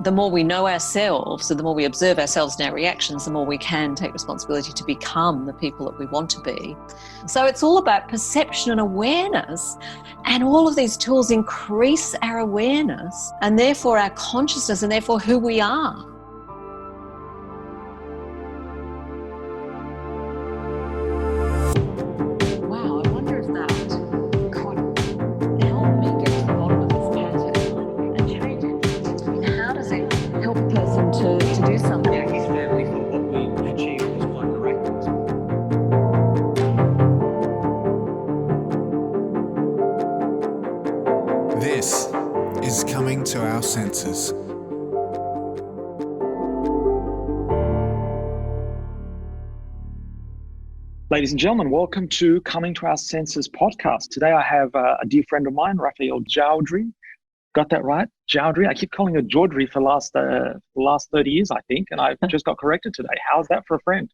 the more we know ourselves, so the more we observe ourselves and our reactions, the more we can take responsibility to become the people that we want to be. So it's all about perception and awareness, and all of these tools increase our awareness and therefore our consciousness and therefore who we are. Wow, I wonder if that could help me get to the bottom of this pattern and change it. I mean, how does it help a person to do something? Yeah, his family thought what we achieved was quite miraculous. This is Coming to Our Senses. Ladies and gentlemen, welcome to Coming to Our Senses podcast. Today I have a dear friend of mine, Rafaele Joudry. Got that right? Joudry. I keep calling her Joudry for the last 30 years, I think, and I just got corrected today. How's that for a friend?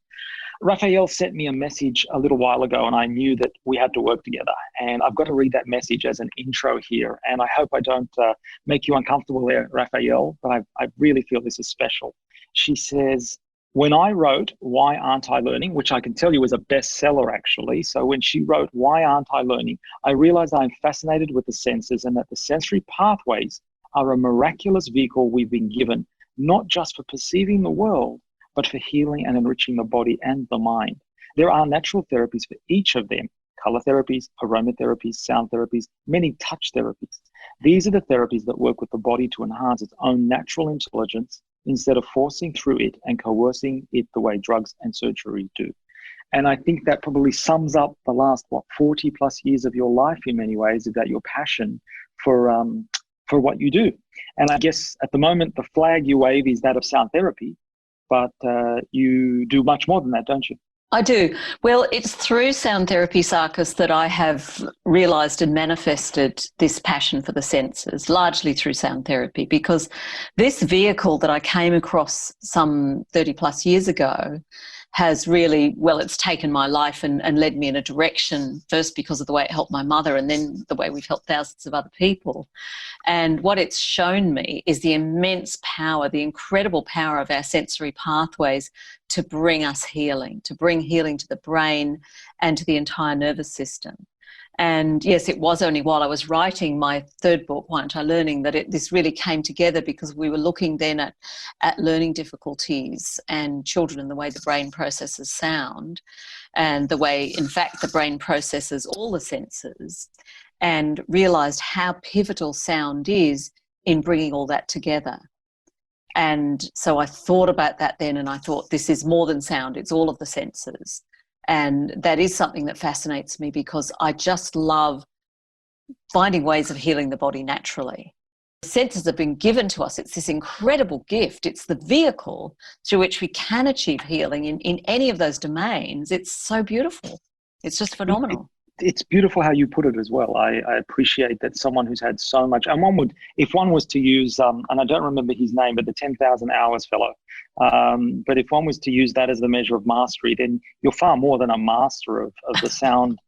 Rafaele sent me a message a little while ago, and I knew that we had to work together. And I've got to read that message as an intro here. And I hope I don't make you uncomfortable there, Rafaele, but I really feel this is special. She says, when I wrote Why Aren't I Learning, which I can tell you was a bestseller actually. So when she wrote Why Aren't I Learning, I realized I'm fascinated with the senses and that the sensory pathways are a miraculous vehicle we've been given, not just for perceiving the world, but for healing and enriching the body and the mind. There are natural therapies for each of them: color therapies, aromatherapies, sound therapies, many touch therapies. These are the therapies that work with the body to enhance its own natural intelligence instead of forcing through it and coercing it the way drugs and surgery do. And I think that probably sums up the last, 40 plus years of your life in many ways, about your passion for what you do. And I guess at the moment, the flag you wave is that of sound therapy, but you do much more than that, don't you? I do. Well, it's through sound therapy, Sarkis, that I have realised and manifested this passion for the senses, largely through sound therapy, because this vehicle that I came across some 30 plus years ago has really, well, it's taken my life and led me in a direction, first because of the way it helped my mother and then the way we've helped thousands of other people. And what it's shown me is the immense power, the incredible power of our sensory pathways to bring us healing, to bring healing to the brain and to the entire nervous system. And yes, it was only while I was writing my third book, Why Aren't I Learning, that this really came together, because we were looking then at learning difficulties and children and the way the brain processes sound and the way, in fact, the brain processes all the senses, and realised how pivotal sound is in bringing all that together. And so I thought about that then, and I thought, this is more than sound, it's all of the senses. And that is something that fascinates me, because I just love finding ways of healing the body naturally. The senses have been given to us. It's this incredible gift. It's the vehicle through which we can achieve healing in any of those domains. It's so beautiful. It's just phenomenal. It's beautiful how you put it as well. I appreciate that someone who's had so much, and if one was to use, and I don't remember his name, but the 10,000 hours fellow, but if one was to use that as the measure of mastery, then you're far more than a master of the sound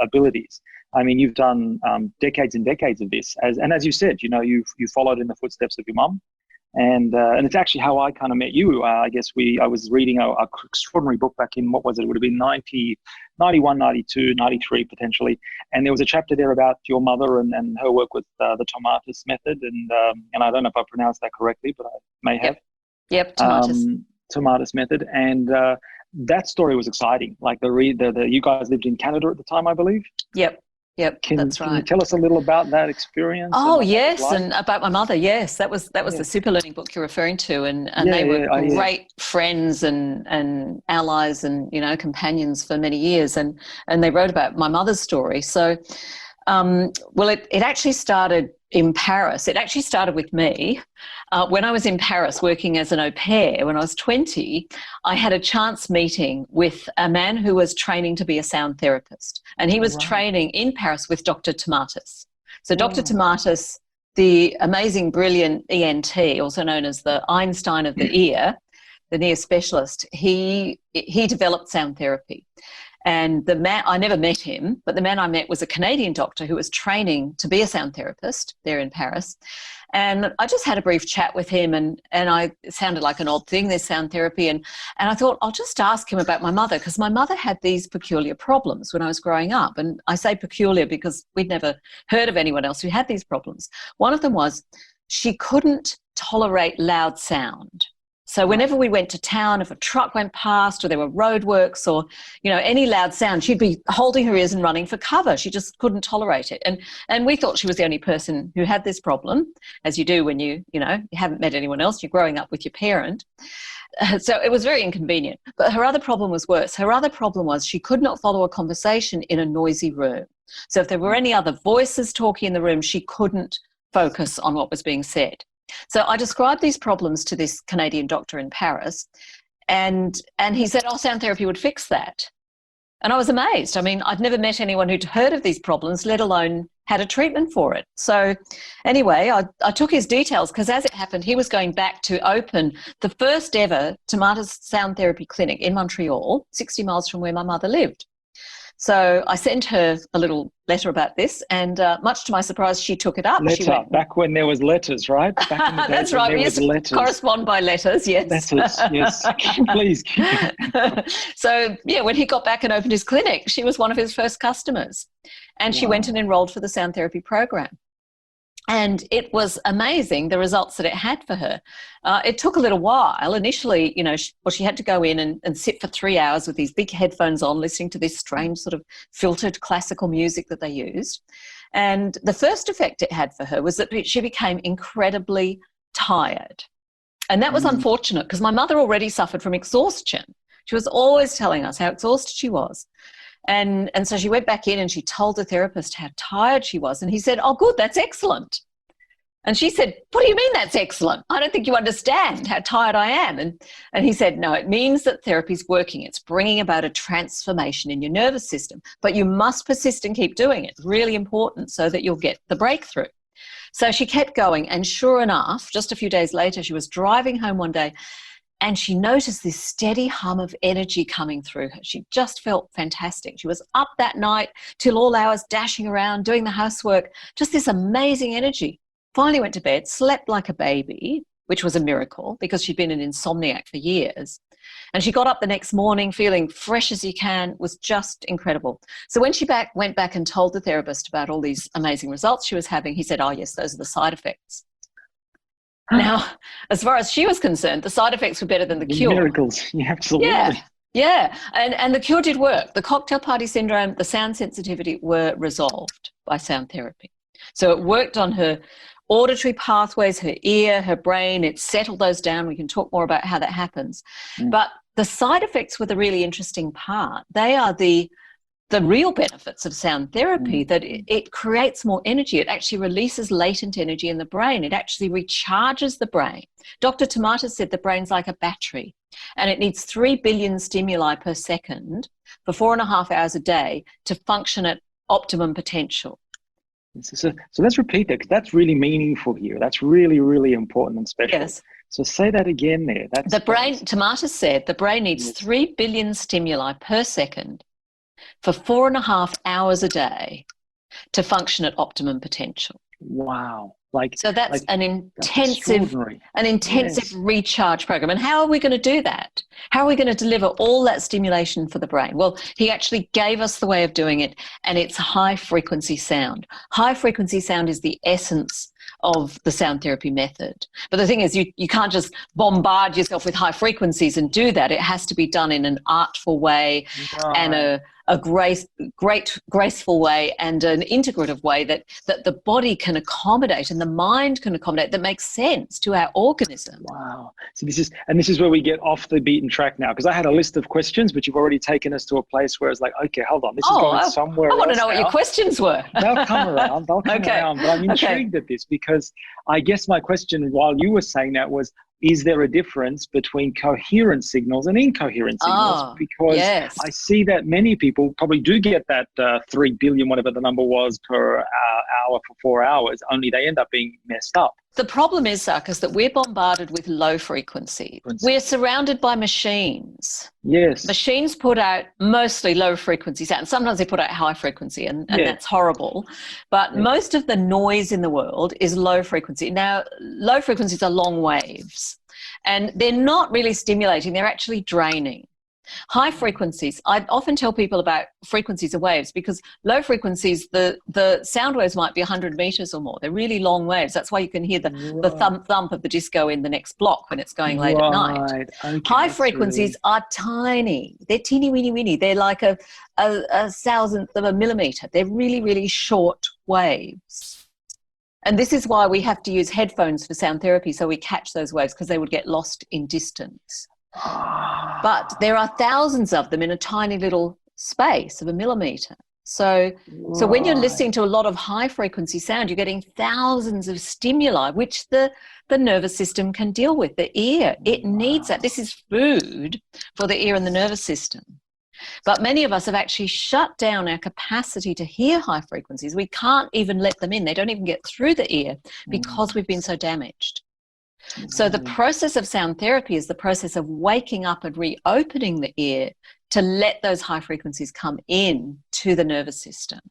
abilities. I mean, you've done decades and decades of this, and as you said, you followed in the footsteps of your mum. And it's actually how I kind of met you. I guess I was reading a extraordinary book back in, what was it? It would have been 91, 92, 93 potentially. And there was a chapter there about your mother and her work with the Tomatis method. And I don't know if I pronounced that correctly, but I may have. Yep, Tomatis. Tomatis method. And that story was exciting. Like you guys lived in Canada at the time, I believe? Yep, that's right. Can you tell us a little about that experience? Oh, yes, and about my mother, yes. That was the super learning book you're referring to, and they were great friends and allies and, companions for many years, and they wrote about my mother's story. So, it actually started in Paris. It actually started with me. When I was in Paris working as an au pair, when I was 20, I had a chance meeting with a man who was training to be a sound therapist. And he was training in Paris with Dr. Tomatis. So Dr. Tomatis, the amazing, brilliant ENT, also known as the Einstein of the ear, the ear specialist, he developed sound therapy. And the man, I never met him, but the man I met was a Canadian doctor who was training to be a sound therapist there in Paris. And I just had a brief chat with him, and it sounded like an odd thing, this sound therapy. And I thought, I'll just ask him about my mother, because my mother had these peculiar problems when I was growing up. And I say peculiar because we'd never heard of anyone else who had these problems. One of them was she couldn't tolerate loud sound. So whenever we went to town, if a truck went past or there were roadworks or, any loud sound, she'd be holding her ears and running for cover. She just couldn't tolerate it. And we thought she was the only person who had this problem, as you do when you haven't met anyone else, you're growing up with your parent. So it was very inconvenient. But her other problem was worse. Her other problem was she could not follow a conversation in a noisy room. So if there were any other voices talking in the room, she couldn't focus on what was being said. So I described these problems to this Canadian doctor in Paris, and he said, sound therapy would fix that. And I was amazed. I mean, I'd never met anyone who'd heard of these problems, let alone had a treatment for it. So anyway, I took his details because as it happened, he was going back to open the first ever Tomatis sound therapy clinic in Montreal, 60 miles from where my mother lived. So I sent her a little letter about this, and much to my surprise, she took it up. Back when there was letters, right? Back in the That's right. We used to correspond by letters, yes. Letters, yes. Please. So, when he got back and opened his clinic, she was one of his first customers. And she went and enrolled for the sound therapy program. And it was amazing, the results that it had for her. It took a little while. Initially, she had to go in and sit for 3 hours with these big headphones on, listening to this strange sort of filtered classical music that they used. And the first effect it had for her was that she became incredibly tired. And that was unfortunate because my mother already suffered from exhaustion. She was always telling us how exhausted she was. And so she went back in and she told the therapist how tired she was. And he said, "Oh, good, that's excellent." And she said, "What do you mean that's excellent? I don't think you understand how tired I am." And he said, "No, it means that therapy's working. It's bringing about a transformation in your nervous system. But you must persist and keep doing it. It's really important so that you'll get the breakthrough." So she kept going. And sure enough, just a few days later, she was driving home one day and she noticed this steady hum of energy coming through her. She just felt fantastic. She was up that night till all hours, dashing around, doing the housework, just this amazing energy. Finally went to bed, slept like a baby, which was a miracle because she'd been an insomniac for years. And she got up the next morning feeling fresh as you can, was just incredible. So when she went back and told the therapist about all these amazing results she was having, he said, "Oh, yes, those are the side effects." Now, as far as she was concerned, the side effects were better than the cure. Miracles, yeah, absolutely. Yeah. And the cure did work. The cocktail party syndrome, the sound sensitivity were resolved by sound therapy. So it worked on her auditory pathways, her ear, her brain. It settled those down. We can talk more about how that happens. But the side effects were the really interesting part. They are the real benefits of sound therapy, that it creates more energy. It actually releases latent energy in the brain. It actually recharges the brain. Dr. Tomatis said the brain's like a battery and it needs 3 billion stimuli per second for 4.5 hours a day to function at optimum potential. So let's repeat that, because that's really meaningful here. That's really, really important and special. Yes. So say that again there. Tomatis said the brain needs 3 billion stimuli per second for 4.5 hours a day to function at optimum potential. Wow. So that's an intensive recharge program. And how are we going to do that? How are we going to deliver all that stimulation for the brain? Well, he actually gave us the way of doing it, and it's high frequency sound. High frequency sound is the essence of the sound therapy method. But the thing is, you can't just bombard yourself with high frequencies and do that. It has to be done in an artful way and a graceful way and an integrative way that the body can accommodate and the mind can accommodate, that makes sense to our organism. Wow. So this is where we get off the beaten track now, because I had a list of questions, but you've already taken us to a place where it's like, okay, hold on, this is going somewhere else. I want to know what your questions were. They'll come around, around, but I'm intrigued at this, because I guess my question while you were saying that was, is there a difference between coherent signals and incoherent signals? Because I see that many people probably do get that 3 billion, whatever the number was, per hour for 4 hours, only they end up being messed up. The problem is, Sarkis, that we're bombarded with low frequency. We're surrounded by machines. Yes. Machines put out mostly low frequency sound. Sometimes they put out high frequency, and that's horrible. But most of the noise in the world is low frequency. Now, low frequencies are long waves, and they're not really stimulating. They're actually draining. High frequencies, I often tell people about frequencies of waves, because low frequencies, the sound waves might be 100 meters or more. They're really long waves. That's why you can hear the thump of the disco in the next block when it's going late at night. Okay, high frequencies are tiny. They're teeny weeny weeny. They're like a thousandth of a millimeter. They're really, really short waves. And this is why we have to use headphones for sound therapy, so we catch those waves, because they would get lost in distance. But there are thousands of them in a tiny little space of a millimeter. So when you're listening to a lot of high frequency sound, you're getting thousands of stimuli, which the nervous system can deal with. The ear, it needs that. This is food for the ear and the nervous system. But many of us have actually shut down our capacity to hear high frequencies. We can't even let them in. They don't even get through the ear because we've been so damaged. So the process of sound therapy is the process of waking up and reopening the ear to let those high frequencies come in to the nervous system.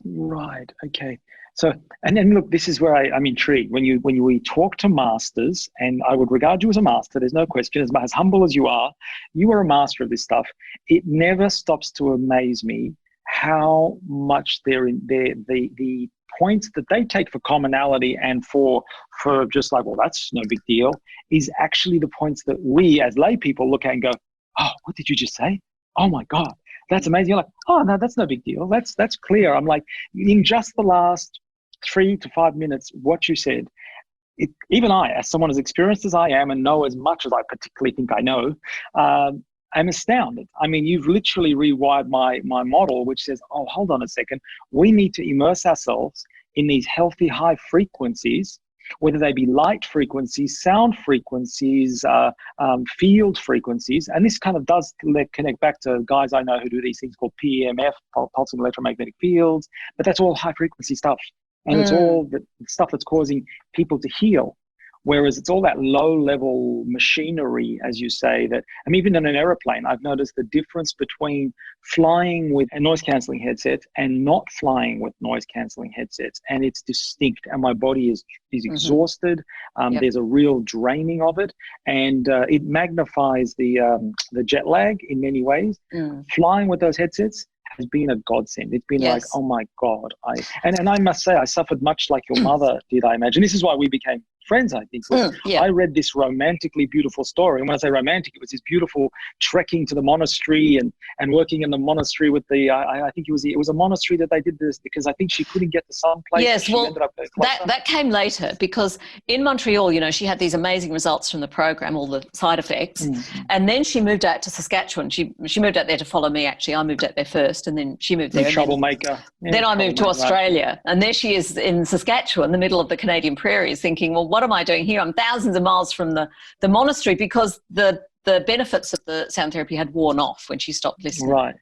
Right. Okay. So, and then look, this is where I'm intrigued. When we talk to masters, and I would regard you as a master, there's no question, as humble as you are a master of this stuff. It never stops to amaze me how much the points that they take for commonality and for just like, well, that's no big deal, is actually the points that we as lay people look at and go, oh, what did you just say? Oh my God, that's amazing. You're like, oh no, that's no big deal. That's clear. I'm like, in just the last 3 to 5 minutes, what you said, even I, as someone as experienced as I am and know as much as I particularly think I know, I'm astounded. I mean, you've literally rewired my model, which says, oh, hold on a second. We need to immerse ourselves in these healthy high frequencies, whether they be light frequencies, sound frequencies, field frequencies. And this kind of does connect back to guys I know who do these things called PEMF, pulsing electromagnetic fields, but that's all high frequency stuff. And it's all the stuff that's causing people to heal. Whereas it's all that low level machinery, as you say, that, I mean, even in an aeroplane, I've noticed the difference between flying with a noise cancelling headset and not flying with noise cancelling headsets. And it's distinct, and my body is exhausted. There's a real draining of it, and it magnifies the jet lag in many ways. Flying with those headsets has been a godsend. It's been like, oh my God. And I must say, I suffered much like your mother did, I imagine. This is why we became friends, I think. I read this romantically beautiful story. And when I say romantic, it was this beautiful trekking to the monastery and working in the monastery with I think it was a monastery that they did this, because I think she couldn't get to some place. Yes, well, that came later, because in Montreal, you know, she had these amazing results from the program, all the side effects. And then she moved out to Saskatchewan. She moved out there to follow me, actually. I moved out there first, and then she moved there. Troublemaker. Then I moved to Australia, and there she is in Saskatchewan, the middle of the Canadian prairies, thinking, well, what am I doing here? I'm thousands of miles from the monastery, because the benefits of the sound therapy had worn off when she stopped listening. Right.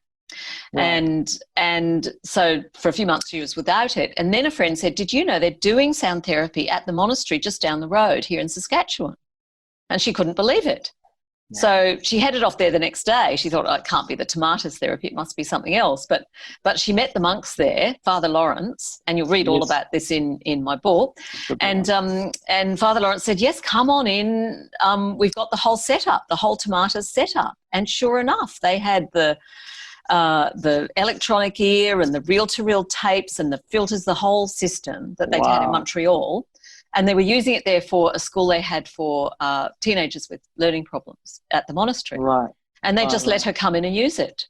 And so for a few months she was without it. And then a friend said, did you know they're doing sound therapy at the monastery just down the road here in Saskatchewan? And she couldn't believe it. So she headed off there the next day. She thought, oh, it can't be the tomatoes therapy, it must be something else. But she met the monks there, Father Lawrence, and you'll read all about this in my book. And Father Lawrence said, yes, come on in. We've got the whole setup, the whole tomatoes setup. And sure enough, they had the electronic ear and the reel-to-reel tapes and the filters, the whole system that they'd had in Montreal. And they were using it there for a school they had for teenagers with learning problems at the monastery. Right. And they just let her come in and use it.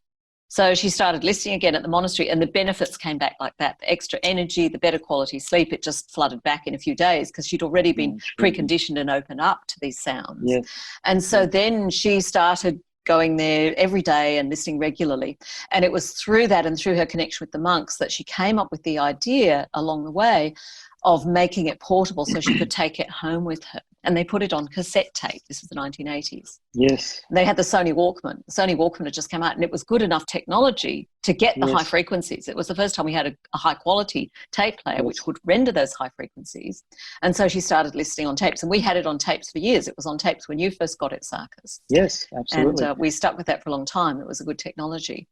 So she started listening again at the monastery, and the benefits came back like that. The extra energy, the better quality sleep, it just flooded back in a few days, because she'd already been preconditioned and opened up to these sounds. Yes. And so then she started going there every day and listening regularly. And it was through that and through her connection with the monks that she came up with the idea along the way of making it portable so she could take it home with her. and they put it on cassette tape. This was the 1980s. Yes. They had the Sony Walkman. The Sony Walkman had just come out, and it was good enough technology to get the high frequencies. It was the first time we had a high quality tape player which would render those high frequencies. And so she started listening on tapes, and we had it on tapes for years. It was on tapes when you first got it, Sarkis. Yes, absolutely. And we stuck with that for a long time. It was a good technology.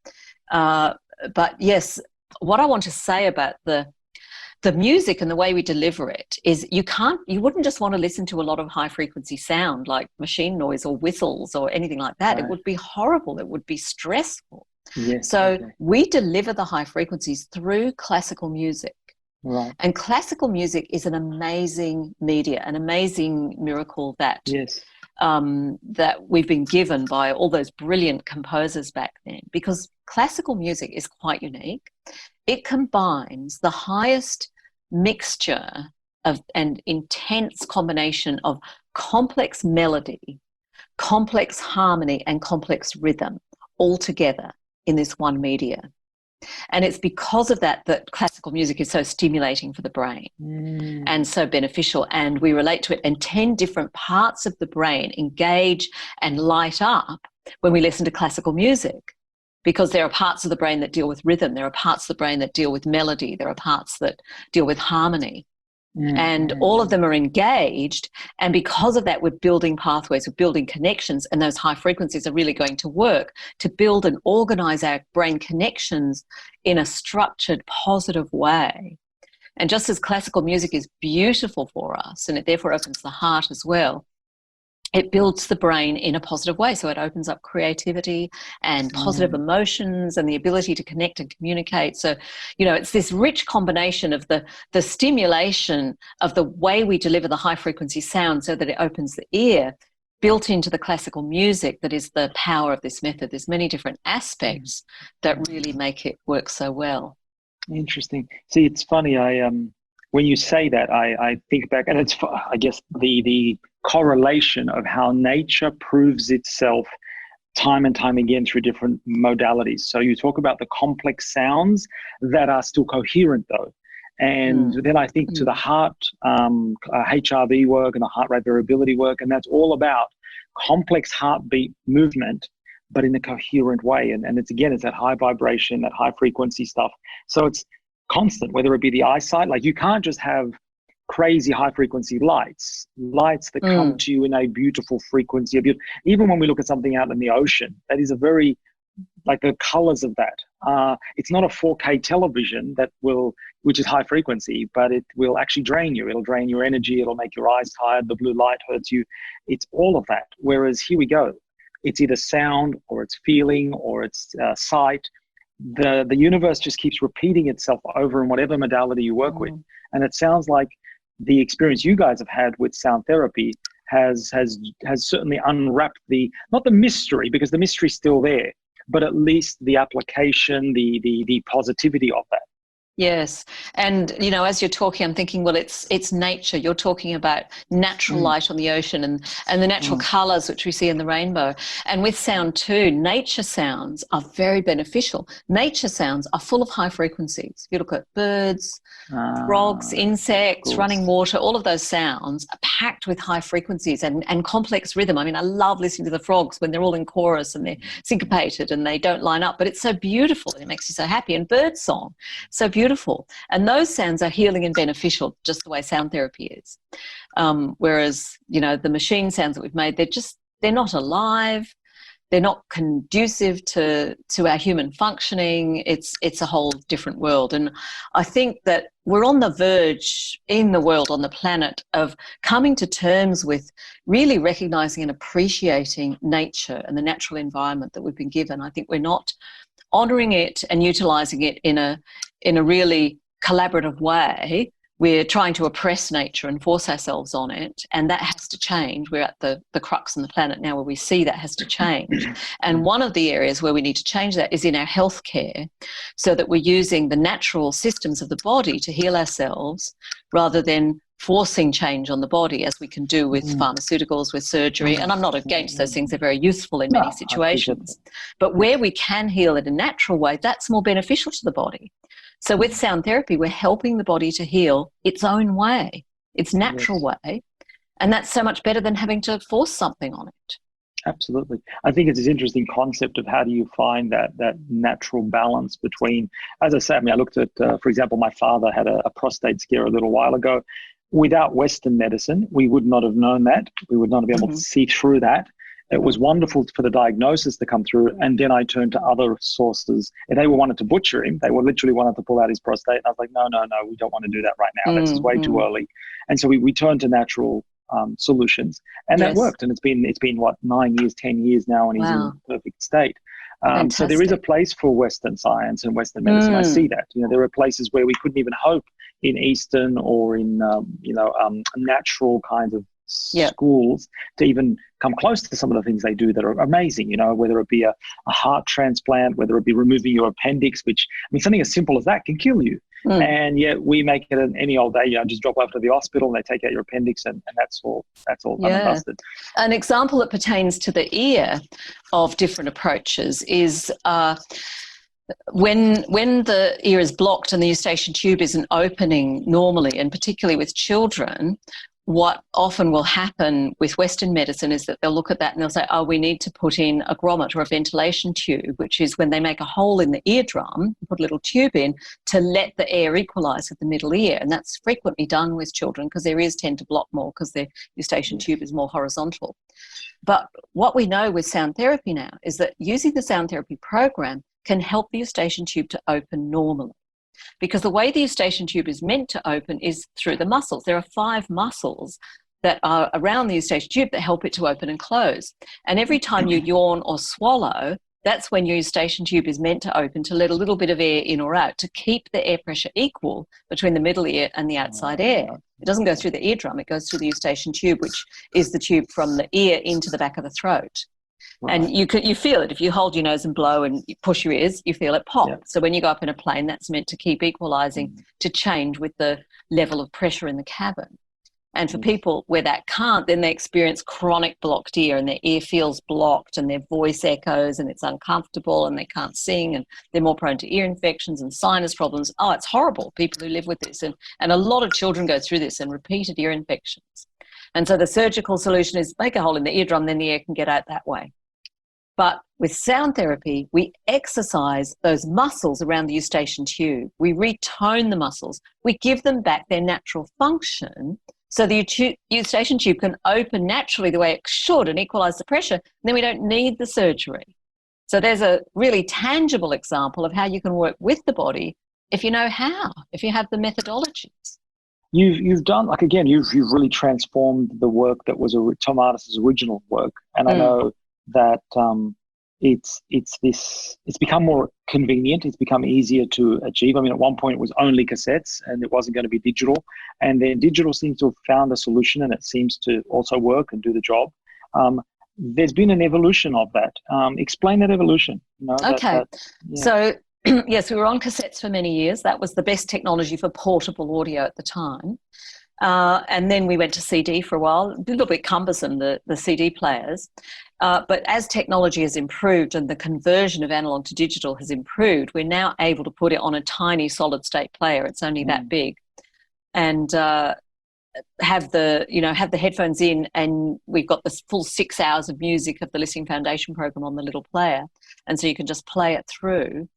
But yes, what I want to say about the music and the way we deliver it is you wouldn't just want to listen to a lot of high frequency sound like machine noise or whistles or anything like that. Right. It would be horrible. It would be stressful. Yes, so we deliver the high frequencies through classical music. Right. And classical music is an amazing media, an amazing miracle that that we've been given by all those brilliant composers back then, because classical music is quite unique. It combines the highest mixture of and intense combination of complex melody, complex harmony, and complex rhythm all together in this one media. And it's because of that that classical music is so stimulating for the brain and so beneficial, and we relate to it, and 10 different parts of the brain engage and light up when we listen to classical music, because there are parts of the brain that deal with rhythm, there are parts of the brain that deal with melody, there are parts that deal with harmony. And all of them are engaged, and because of that we're building pathways, we're building connections, and those high frequencies are really going to work to build and organize our brain connections in a structured, positive way. And just as classical music is beautiful for us, and it therefore opens the heart as well, it builds the brain in a positive way. So it opens up creativity and positive emotions and the ability to connect and communicate. So, you know, it's this rich combination of the stimulation of the way we deliver the high frequency sound so that it opens the ear, built into the classical music, that is the power of this method. There's many different aspects that really make it work so well. Interesting. See, it's funny. When you say that, I think back, and it's, I guess, the correlation of how nature proves itself time and time again through different modalities. So you talk about the complex sounds that are still coherent, though. And then I think to the heart, HRV work and the heart rate variability work, and that's all about complex heartbeat movement, but in a coherent way. And it's, again, it's that high vibration, that high frequency stuff. So it's constant, whether it be the eyesight, like you can't just have crazy high frequency lights that come to you in a beautiful frequency. Even when we look at something out in the ocean, that is a very, like the colors of that. It's not a 4K television which is high frequency, but it will actually drain you. It'll drain your energy. It'll make your eyes tired. The blue light hurts you. It's all of that. Whereas here we go. It's either sound or it's feeling or it's sight. The universe just keeps repeating itself over in whatever modality you work with. And it sounds like the experience you guys have had with sound therapy has certainly unwrapped not the mystery, because the mystery's still there, but at least the application, the positivity of that. Yes. And, you know, as you're talking, I'm thinking, well, it's nature. You're talking about natural light on the ocean and the natural colours which we see in the rainbow. And with sound too, nature sounds are very beneficial. Nature sounds are full of high frequencies. You look at birds, frogs, insects, running water, all of those sounds are packed with high frequencies and complex rhythm. I mean, I love listening to the frogs when they're all in chorus and they're syncopated and they don't line up, but it's so beautiful and it makes you so happy. And bird song, so beautiful. And those sounds are healing and beneficial, just the way sound therapy is. Whereas, you know, the machine sounds that we've made, they're not alive. They're not conducive to our human functioning. It's a whole different world. And I think that we're on the verge in the world, on the planet, of coming to terms with really recognizing and appreciating nature and the natural environment that we've been given. I think we're not honoring it and utilizing it in a really collaborative way. We're trying to oppress nature and force ourselves on it, and that has to change. We're at the crux on the planet now where we see that has to change. And one of the areas where we need to change that is in our healthcare, so that we're using the natural systems of the body to heal ourselves rather than forcing change on the body, as we can do with pharmaceuticals, with surgery. And I'm not against those things. They're very useful in many situations. But where we can heal it in a natural way, that's more beneficial to the body. So with sound therapy, we're helping the body to heal its own way, its natural way. And that's so much better than having to force something on it. Absolutely. I think it's this interesting concept of how do you find that natural balance between, as I say, I looked at, for example, my father had a prostate scare a little while ago. Without Western medicine, we would not have known that. We would not have been able to see through that. It was wonderful for the diagnosis to come through. And then I turned to other sources, and they wanted to butcher him. They were literally wanted to pull out his prostate. And I was like, no, we don't want to do that right now. This is way too early. And so we turned to natural solutions, and that worked. And it's been what, 9 years, 10 years now, and he's in perfect state. So there is a place for Western science and Western medicine. I see that. There are places where we couldn't even hope in Eastern or in natural kinds of schools to even come close to some of the things they do that are amazing, whether it be a heart transplant, whether it be removing your appendix, which, something as simple as that can kill you. And yet we make it any old day, just drop over to the hospital and they take out your appendix and that's all done and dusted. An example that pertains to the ear of different approaches is when the ear is blocked and the eustachian tube isn't opening normally, and particularly with children, what often will happen with Western medicine is that they'll look at that and they'll say, we need to put in a grommet or a ventilation tube, which is when they make a hole in the eardrum, put a little tube in to let the air equalise with the middle ear. And that's frequently done with children because their ears tend to block more because their eustachian tube is more horizontal. But what we know with sound therapy now is that using the sound therapy program can help the eustachian tube to open normally. Because the way the eustachian tube is meant to open is through the muscles. There are 5 muscles that are around the eustachian tube that help it to open and close. And every time you yawn or swallow, that's when your eustachian tube is meant to open to let a little bit of air in or out to keep the air pressure equal between the middle ear and the outside air. It doesn't go through the eardrum, it goes through the eustachian tube, which is the tube from the ear into the back of the throat. Right. And you feel it. If you hold your nose and blow and you push your ears, you feel it pop. Yep. So when you go up in a plane, that's meant to keep equalising to change with the level of pressure in the cabin. And for people where that can't, then they experience chronic blocked ear and their ear feels blocked and their voice echoes and it's uncomfortable and they can't sing and they're more prone to ear infections and sinus problems. It's horrible, people who live with this. And a lot of children go through this and repeated ear infections. And so the surgical solution is make a hole in the eardrum, then the air can get out that way. But with sound therapy, we exercise those muscles around the eustachian tube. We retone the muscles. We give them back their natural function so the eustachian tube can open naturally the way it should and equalise the pressure, and then we don't need the surgery. So there's a really tangible example of how you can work with the body if you know how, if you have the methodologies. You've done, like, again, you've really transformed the work that was Tomatis' original work. And I know that it's become more convenient. It's become easier to achieve. At one point it was only cassettes and it wasn't going to be digital. And then digital seems to have found a solution and it seems to also work and do the job. There's been an evolution of that. Explain that evolution. Okay. So, yes, we were on cassettes for many years. That was the best technology for portable audio at the time. And then we went to CD for a while. A little bit cumbersome, the CD players. But as technology has improved and the conversion of analog to digital has improved, we're now able to put it on a tiny solid state player. It's only that big. And have the headphones in, and we've got the full 6 hours of music of the Listening Foundation program on the little player. And so you can just play it through.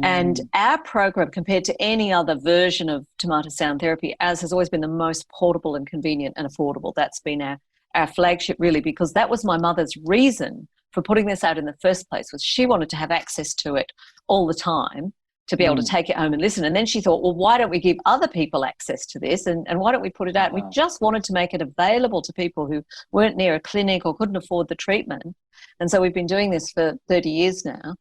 And our program, compared to any other version of Tomatis sound therapy, as has always been the most portable and convenient and affordable. That's been our flagship, really, because that was my mother's reason for putting this out in the first place, was she wanted to have access to it all the time, to be able to take it home and listen. And then she thought, well, why don't we give other people access to this, and why don't we put it out? We just wanted to make it available to people who weren't near a clinic or couldn't afford the treatment. And so we've been doing this for 30 years now.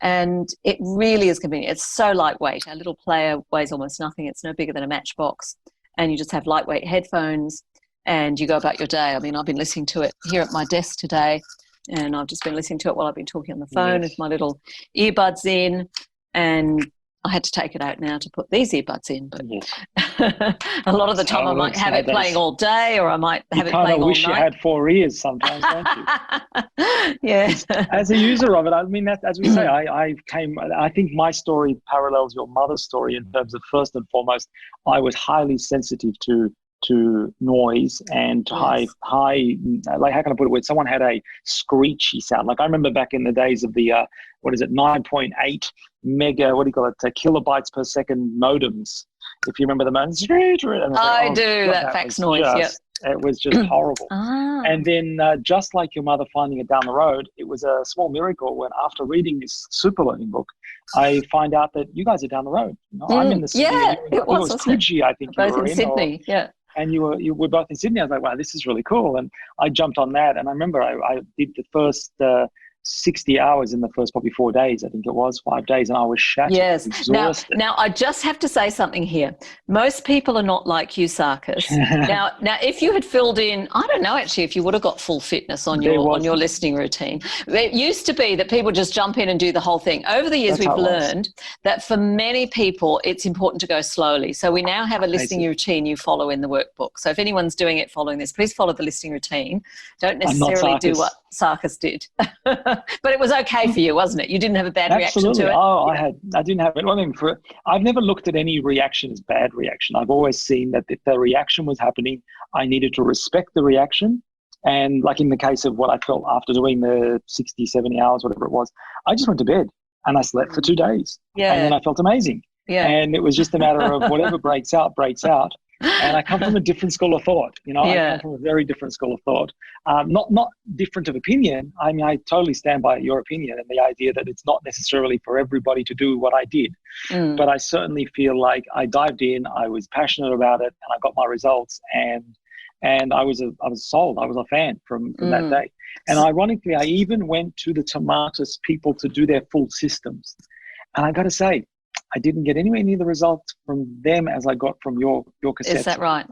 And it really is convenient. It's so lightweight. Our little player weighs almost nothing. It's no bigger than a matchbox. And you just have lightweight headphones and you go about your day. I've been listening to it here at my desk today, and I've just been listening to it while I've been talking on the phone with my little earbuds in. And I had to take it out now to put these earbuds in, but a lot of the time I might have it playing all day, or I might have it playing all night. You kind of wish you had 4 ears sometimes, don't you? Yeah. As a user of it, that, as we say, I think my story parallels your mother's story in terms of, first and foremost, I was highly sensitive to to noise and to high, like, how can I put it? Where someone had a screechy sound. Like, I remember back in the days of the, 9.8 mega, kilobytes per second modems. If you remember the modems. I do, that fax noise, It was just horrible. Ah. And then just like your mother finding it down the road, it was a small miracle when, after reading this super learning book, I find out that you guys are down the road. I'm in the city. It was Coogee, I think both you were in Sydney, and you were both in Sydney. I was like, wow, this is really cool. And I jumped on that. And I remember I did the first 60 hours in the first probably 4 days. I think it was 5 days. And I was shattered. Yes. Exhausted. Now, I just have to say something here. Most people are not like you, Sarkis. now, if you had filled in, I don't know actually if you would have got full fitness on your listening routine. It used to be that people just jump in and do the whole thing. Over the years, we've learned that for many people, it's important to go slowly. So we now have a listening routine you follow in the workbook. So if anyone's doing it following this, please follow the listening routine. Don't necessarily do what Sarkis did. But it was okay for you, wasn't it? You didn't have a bad reaction to it? Oh, I didn't have it. I mean, I've never looked at any reaction as bad reaction. I've always seen that if the reaction was happening, I needed to respect the reaction. And like in the case of what I felt after doing the 60, 70 hours, whatever it was, I just went to bed and I slept for 2 days. Yeah. And then I felt amazing. Yeah. And it was just a matter of whatever breaks out, breaks out. And I come from a different school of thought, I come from a very different school of thought. Not different of opinion. I mean, I totally stand by your opinion and the idea that it's not necessarily for everybody to do what I did. But I certainly feel like I dived in, I was passionate about it, and I got my results. And I was sold. I was a fan from that day. And ironically, I even went to the Tomatis people to do their full systems. And I got to say, I didn't get anywhere near the results from them as I got from your cassette. Is that right?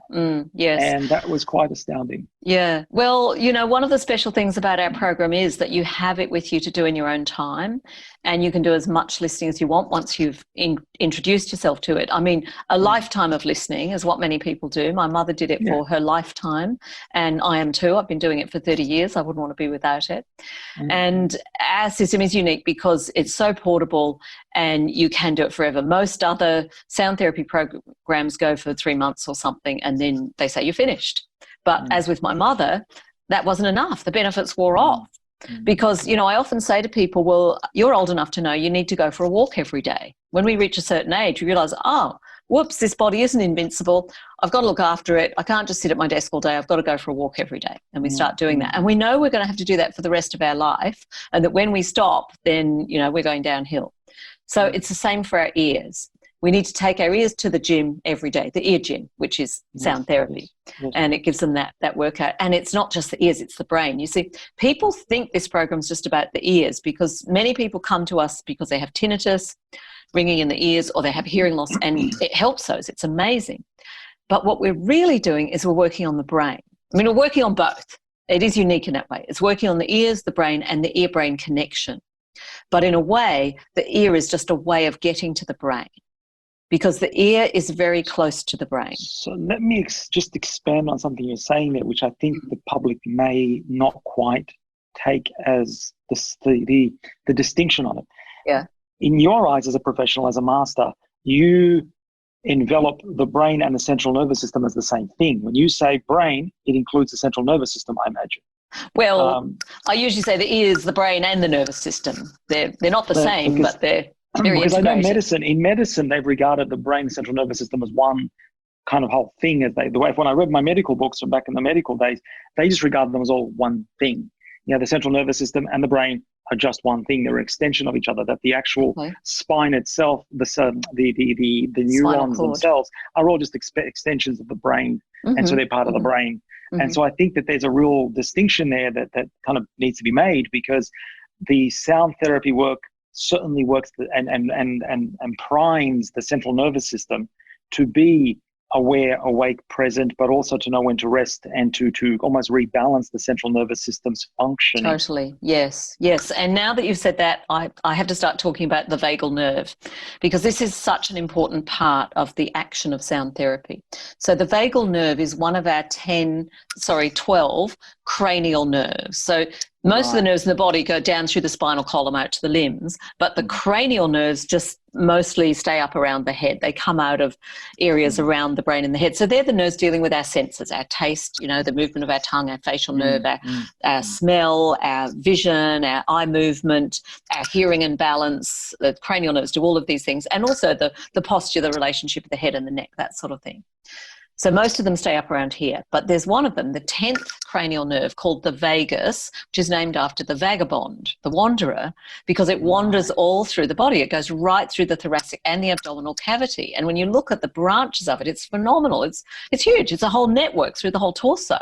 Yes. And that was quite astounding. Yeah. Well, one of the special things about our program is that you have it with you to do in your own time, and you can do as much listening as you want once you've introduced yourself to it. I mean, a lifetime of listening is what many people do. My mother did it for her lifetime, and I am too. I've been doing it for 30 years. I wouldn't want to be without it. And our system is unique because it's so portable and you can do it forever. Most other sound therapy programs go for 3 months or something, and then they say you're finished. But as with my mother, that wasn't enough. The benefits wore off. Because, I often say to people, well, you're old enough to know you need to go for a walk every day. When we reach a certain age, we realise, whoops, this body isn't invincible. I've got to look after it. I can't just sit at my desk all day. I've got to go for a walk every day. And we start doing that. And we know we're going to have to do that for the rest of our life, and that when we stop, then, we're going downhill. So it's the same for our ears. We need to take our ears to the gym every day, the ear gym, which is sound therapy. And it gives them that workout. And it's not just the ears, it's the brain. You see, people think this program's just about the ears, because many people come to us because they have tinnitus, ringing in the ears, or they have hearing loss, and it helps those. It's amazing. But what we're really doing is we're working on the brain. I mean, we're working on both. It is unique in that way. It's working on the ears, the brain, and the ear-brain connection. But in a way, the ear is just a way of getting to the brain, because the ear is very close to the brain. So let me just expand on something you're saying there, which I think the public may not quite take as the distinction on it. Yeah. In your eyes as a professional, as a master, you envelop the brain and the central nervous system as the same thing. When you say brain, it includes the central nervous system, I imagine. Well, I usually say the ears, the brain, and the nervous system. They're not the same, but they're very because integrated. I know in medicine, they've regarded the brain and central nervous system as one kind of whole thing. When I read my medical books from back in the medical days, they just regarded them as all one thing. The central nervous system and the brain are just one thing. They're an extension of each other. That the actual spine itself, the neurons themselves, are all just extensions of the brain, and so they're part of the brain. And so I think that there's a real distinction there that kind of needs to be made, because the sound therapy work certainly works and primes the central nervous system to be aware, awake, present, but also to know when to rest and to almost rebalance the central nervous system's function. Totally, yes. And now that you've said that, I have to start talking about the vagal nerve, because this is such an important part of the action of sound therapy. So the vagal nerve is one of our 12 cranial nerves. So most of the nerves in the body go down through the spinal column out to the limbs, but the cranial nerves just mostly stay up around the head. They come out of areas around the brain and the head. So they're the nerves dealing with our senses, our taste, the movement of our tongue, our facial nerve, our smell, our vision, our eye movement, our hearing and balance. The cranial nerves do all of these things, and also the posture, the relationship of the head and the neck, that sort of thing. So most of them stay up around here, but there's one of them, the 10th cranial nerve, called the vagus, which is named after the vagabond, the wanderer, because it wanders all through the body. It goes right through the thoracic and the abdominal cavity. And when you look at the branches of it, it's phenomenal. It's huge. It's a whole network through the whole torso.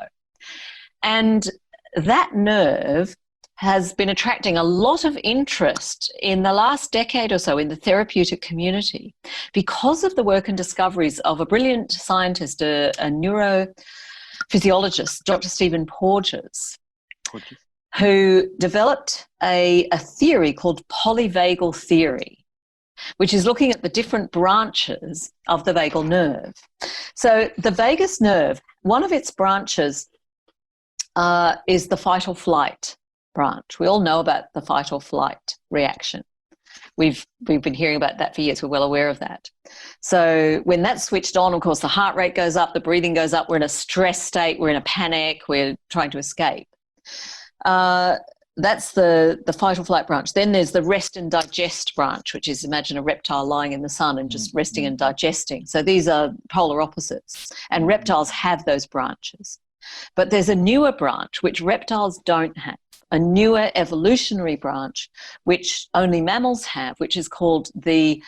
And that nerve has been attracting a lot of interest in the last decade or so in the therapeutic community because of the work and discoveries of a brilliant scientist, a neurophysiologist, Dr. Stephen Porges, who developed a theory called Polyvagal theory, which is looking at the different branches of the vagal nerve. So the vagus nerve, one of its branches is the fight or flight branch. We all know about the fight or flight reaction. We've been hearing about that for years. We're well aware of that. So when that's switched on, of course, the heart rate goes up, the breathing goes up, we're in a stress state, we're in a panic, we're trying to escape. That's the fight or flight branch. Then there's the rest and digest branch, which is, imagine a reptile lying in the sun and just resting and digesting. So these are polar opposites, and reptiles have those branches. But there's a newer branch which reptiles don't have, a newer evolutionary branch which only mammals have, which is called the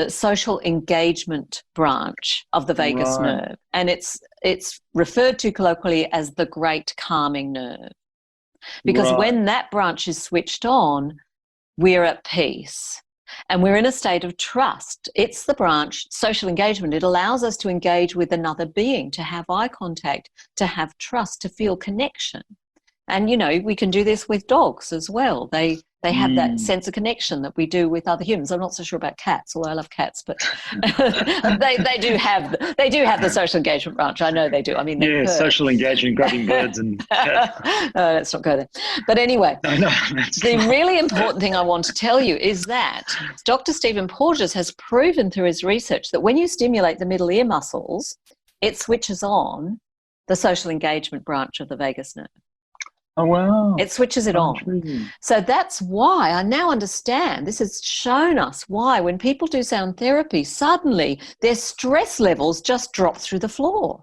social engagement branch of the vagus nerve. And it's referred to colloquially as the great calming nerve. Because when that branch is switched on, we're at peace. And we're in a state of trust. It's the branch, social engagement. It allows us to engage with another being, to have eye contact, to have trust, to feel connection. And, we can do this with dogs as well. They have that sense of connection that we do with other humans. I'm not so sure about cats, although I love cats, but they do have the social engagement branch. I know they do. I mean, yeah, social engagement, grabbing birds and let's not go there. But anyway, the really important thing I want to tell you is that Dr. Stephen Porges has proven through his research that when you stimulate the middle ear muscles, it switches on the social engagement branch of the vagus nerve. Oh, wow. It switches it on. Intriguing. So that's why I now understand, this has shown us why when people do sound therapy, suddenly their stress levels just drop through the floor,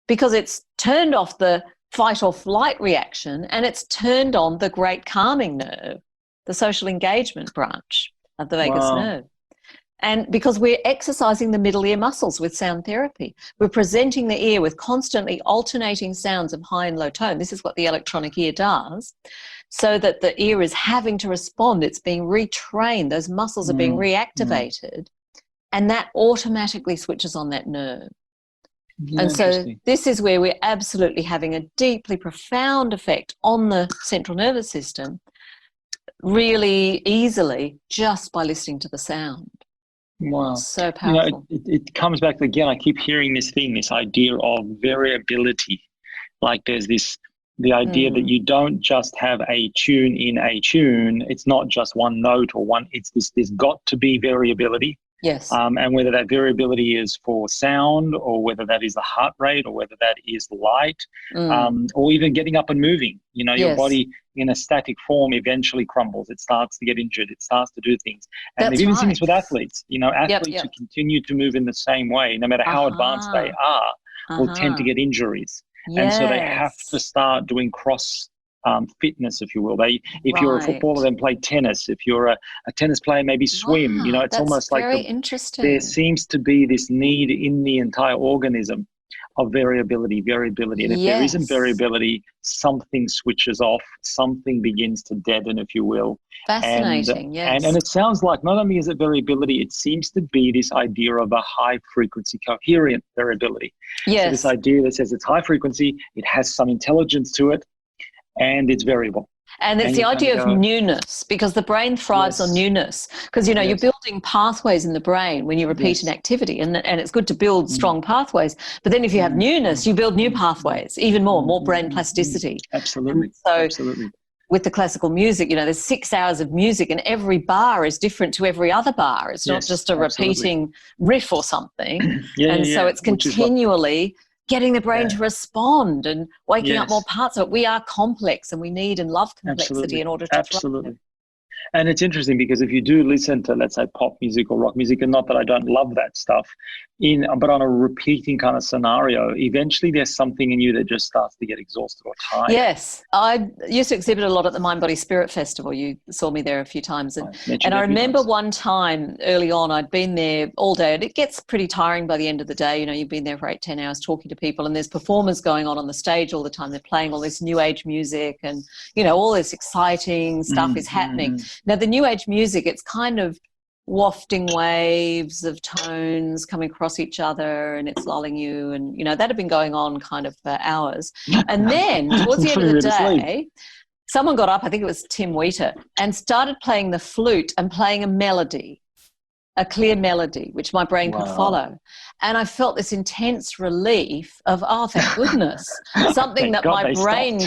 because it's turned off the fight or flight reaction and it's turned on the great calming nerve, the social engagement branch of the vagus nerve. And because we're exercising the middle ear muscles with sound therapy, we're presenting the ear with constantly alternating sounds of high and low tone. This is what the electronic ear does, so that the ear is having to respond. It's being retrained. Those muscles are being reactivated, and that automatically switches on that nerve. And so this is where we're absolutely having a deeply profound effect on the central nervous system really easily just by listening to the sound. Wow. So powerful. It comes back again. I keep hearing this thing, this idea of variability. Like there's the idea that you don't just have a tune in a tune. It's not just one note or one, there's got to be variability. Yes. And whether that variability is for sound, or whether that is the heart rate, or whether that is light, or even getting up and moving. Your body in a static form eventually crumbles. It starts to get injured. It starts to do things. And they've even seen this with athletes. Athletes who continue to move in the same way, no matter how advanced they are, will tend to get injuries. And so they have to start doing cross fitness, if you will. If you're a footballer, then play tennis. If you're a tennis player, maybe swim. It's almost like there seems to be this need in the entire organism of variability. And if there isn't variability, something switches off, something begins to deaden, if you will. Fascinating, yes. And it sounds like not only is it variability, it seems to be this idea of a high frequency coherent variability. Yes. So this idea that says it's high frequency, it has some intelligence to it, and it's variable. And it's the idea of newness, because the brain thrives on newness. Because, you're building pathways in the brain when you repeat an activity, and it's good to build strong pathways. But then if you have newness, you build new pathways, even more brain plasticity. Absolutely. So absolutely. with the classical music, there's 6 hours of music and every bar is different to every other bar. It's not just a repeating riff or something. So it's continually getting the brain to respond and waking up more parts of it. We are complex and we need and love complexity in order to thrive. And it's interesting because if you do listen to, let's say, pop music or rock music, and not that I don't love that stuff, but on a repeating kind of scenario, eventually there's something in you that just starts to get exhausted or tired. Yes. I used to exhibit a lot at the Mind Body Spirit Festival. You saw me there a few times. And I remember one time early on, I'd been there all day. And it gets pretty tiring by the end of the day. You've been there for 8-10 hours talking to people, and there's performers going on the stage all the time. They're playing all this new age music and, all this exciting stuff is happening. Now, the new age music, it's kind of wafting waves of tones coming across each other and it's lulling you. And, that had been going on kind of for hours. And then towards the end of the day, someone got up, I think it was Tim Wheater, and started playing the flute and playing a melody, a clear melody, which my brain could follow. And I felt this intense relief of, oh, thank goodness, something that my brain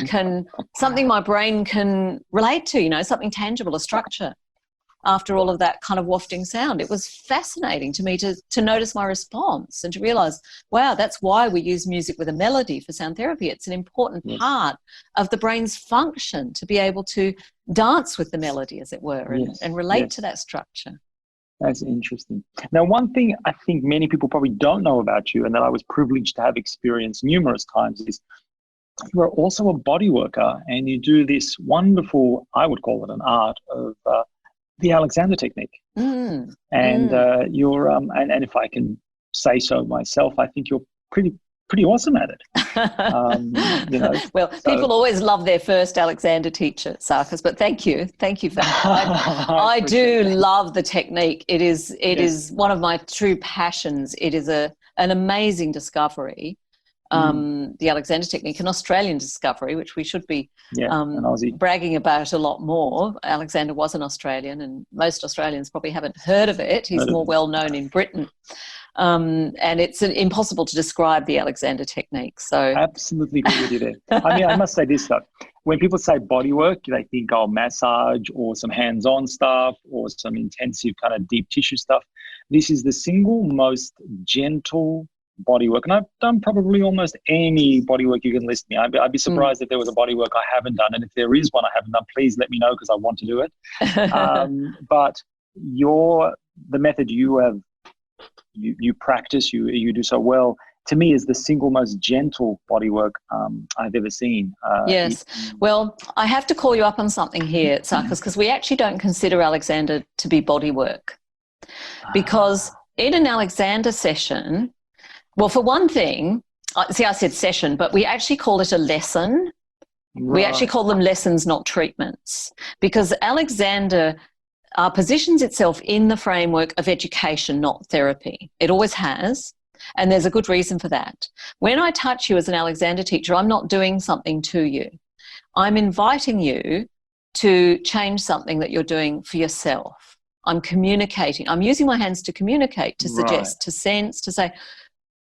can relate to, something tangible, a structure. After all of that kind of wafting sound, it was fascinating to me to notice my response and to realize, wow, that's why we use music with a melody for sound therapy. It's an important part of the brain's function to be able to dance with the melody, as it were, and relate to that structure. That's interesting. Now, one thing I think many people probably don't know about you, and that I was privileged to have experienced numerous times, is you are also a body worker, and you do this wonderful, I would call it an art, of the Alexander technique. And you're, and if I can say so myself, I think you're pretty awesome at it. Well, people always love their first Alexander teacher, Sarkis, but thank you for that. I do love the technique. It is one of my true passions. It is an amazing discovery. The Alexander technique, an Australian discovery, which we should be bragging about a lot more. Alexander was an Australian, and most Australians probably haven't heard of it. He's more well known in Britain. And it's impossible to describe the Alexander technique. So absolutely agree with you there. I mean, I must say this though. When people say body work, they think, massage or some hands-on stuff or some intensive kind of deep tissue stuff. This is the single most gentle body work. And I've done probably almost any body work you can list me. I'd be surprised if there was a body work I haven't done. And if there is one I haven't done, please let me know because I want to do it. But the method you practice, you do so well, to me is the single most gentle body work I've ever seen. Yes. Well, I have to call you up on something here, Sarkis, because we actually don't consider Alexander to be body work. Because in an Alexander session, well, for one thing, I said session, but we actually call it a lesson. Right. We actually call them lessons, not treatments, because Alexander positions itself in the framework of education, not therapy. It always has, and there's a good reason for that. When I touch you as an Alexander teacher, I'm not doing something to you. I'm inviting you to change something that you're doing for yourself. I'm communicating. I'm using my hands to communicate, to suggest, to sense, to say,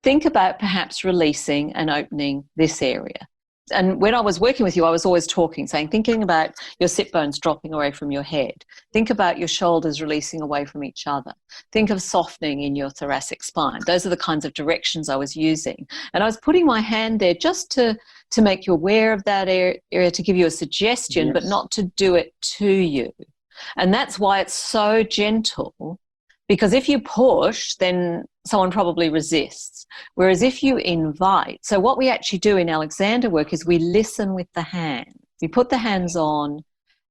think about perhaps releasing and opening this area. And when I was working with you, I was always thinking about your sit bones dropping away from your head. Think about your shoulders releasing away from each other. Think of softening in your thoracic spine. Those are the kinds of directions I was using. And I was putting my hand there just to make you aware of that area, to give you a suggestion, but not to do it to you. And that's why it's so gentle, because if you push, then someone probably resists. Whereas if you invite, so what we actually do in Alexander work is we listen with the hand. We put the hands on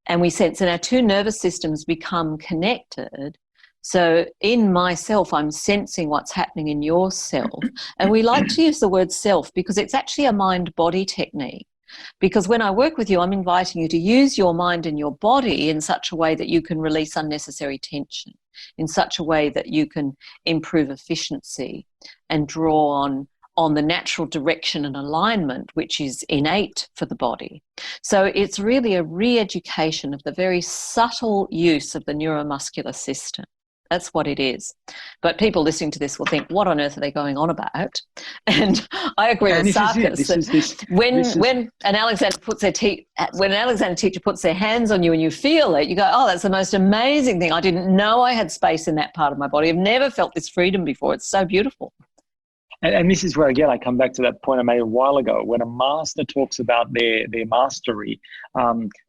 and we sense, and our two nervous systems become connected. So in myself, I'm sensing what's happening in yourself. And we like to use the word self because it's actually a mind-body technique. Because when I work with you, I'm inviting you to use your mind and your body in such a way that you can release unnecessary tension, in such a way that you can improve efficiency and draw on the natural direction and alignment, which is innate for the body. So it's really a re-education of the very subtle use of the neuromuscular system. That's what it is. But people listening to this will think, what on earth are they going on about? And I agree with Sarkis that when an Alexander teacher puts their hands on you and you feel it, you go, oh, that's the most amazing thing. I didn't know I had space in that part of my body. I've never felt this freedom before. It's so beautiful. And this is where, again, I come back to that point I made a while ago. When a master talks about their mastery,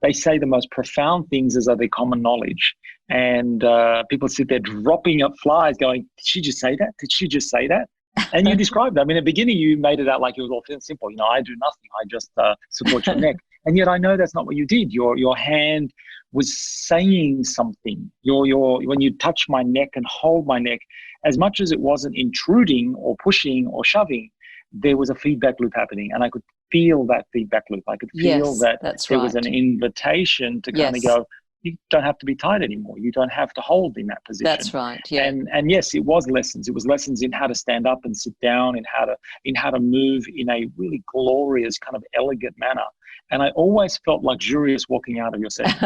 they say the most profound things as are their common knowledge. And people sit there dropping up flies going, did she just say that? Did she just say that? And you described that. I mean, in the beginning, you made it out like it was all simple. You know, I do nothing. I just support your neck. And yet I know that's not what you did. Your hand was saying something. When you touch my neck and hold my neck, as much as it wasn't intruding or pushing or shoving, there was a feedback loop happening. And I could feel that feedback loop. I could feel that there was an invitation to kind of go, you don't have to be tight anymore. You don't have to hold in that position. That's right. Yeah. And yes, it was lessons. It was lessons in how to stand up and sit down, in how to move in a really glorious, kind of elegant manner. And I always felt luxurious walking out of your session.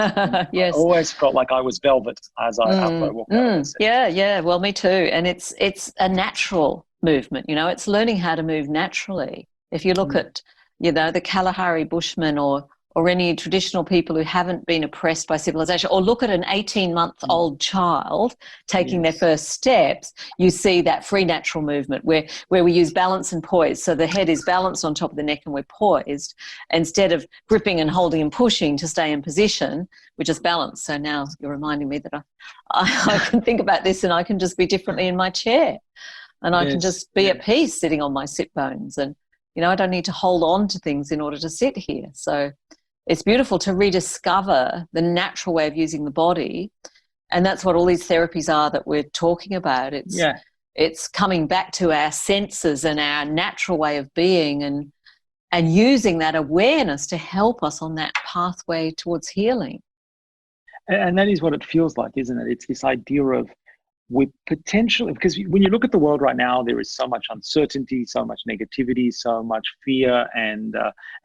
Yes. I always felt like I was velvet after I walked out of the session. Yeah. Well, me too. And it's a natural movement. You know, it's learning how to move naturally. If you look at, you know, the Kalahari Bushmen or any traditional people who haven't been oppressed by civilization, or look at an 18-month-old child taking their first steps, you see that free natural movement where we use balance and poise. So the head is balanced on top of the neck and we're poised. Instead of gripping and holding and pushing to stay in position, we're just balanced. So now you're reminding me that I can think about this and I can just be differently in my chair. And I can just be at peace sitting on my sit bones. And, you know, I don't need to hold on to things in order to sit here. So it's beautiful to rediscover the natural way of using the body. And that's what all these therapies are that we're talking about. It's coming back to our senses and our natural way of being and using that awareness to help us on that pathway towards healing. And that is what it feels like, isn't it? It's this idea of with potential, because when you look at the world right now, there is so much uncertainty, so much negativity, so much fear, and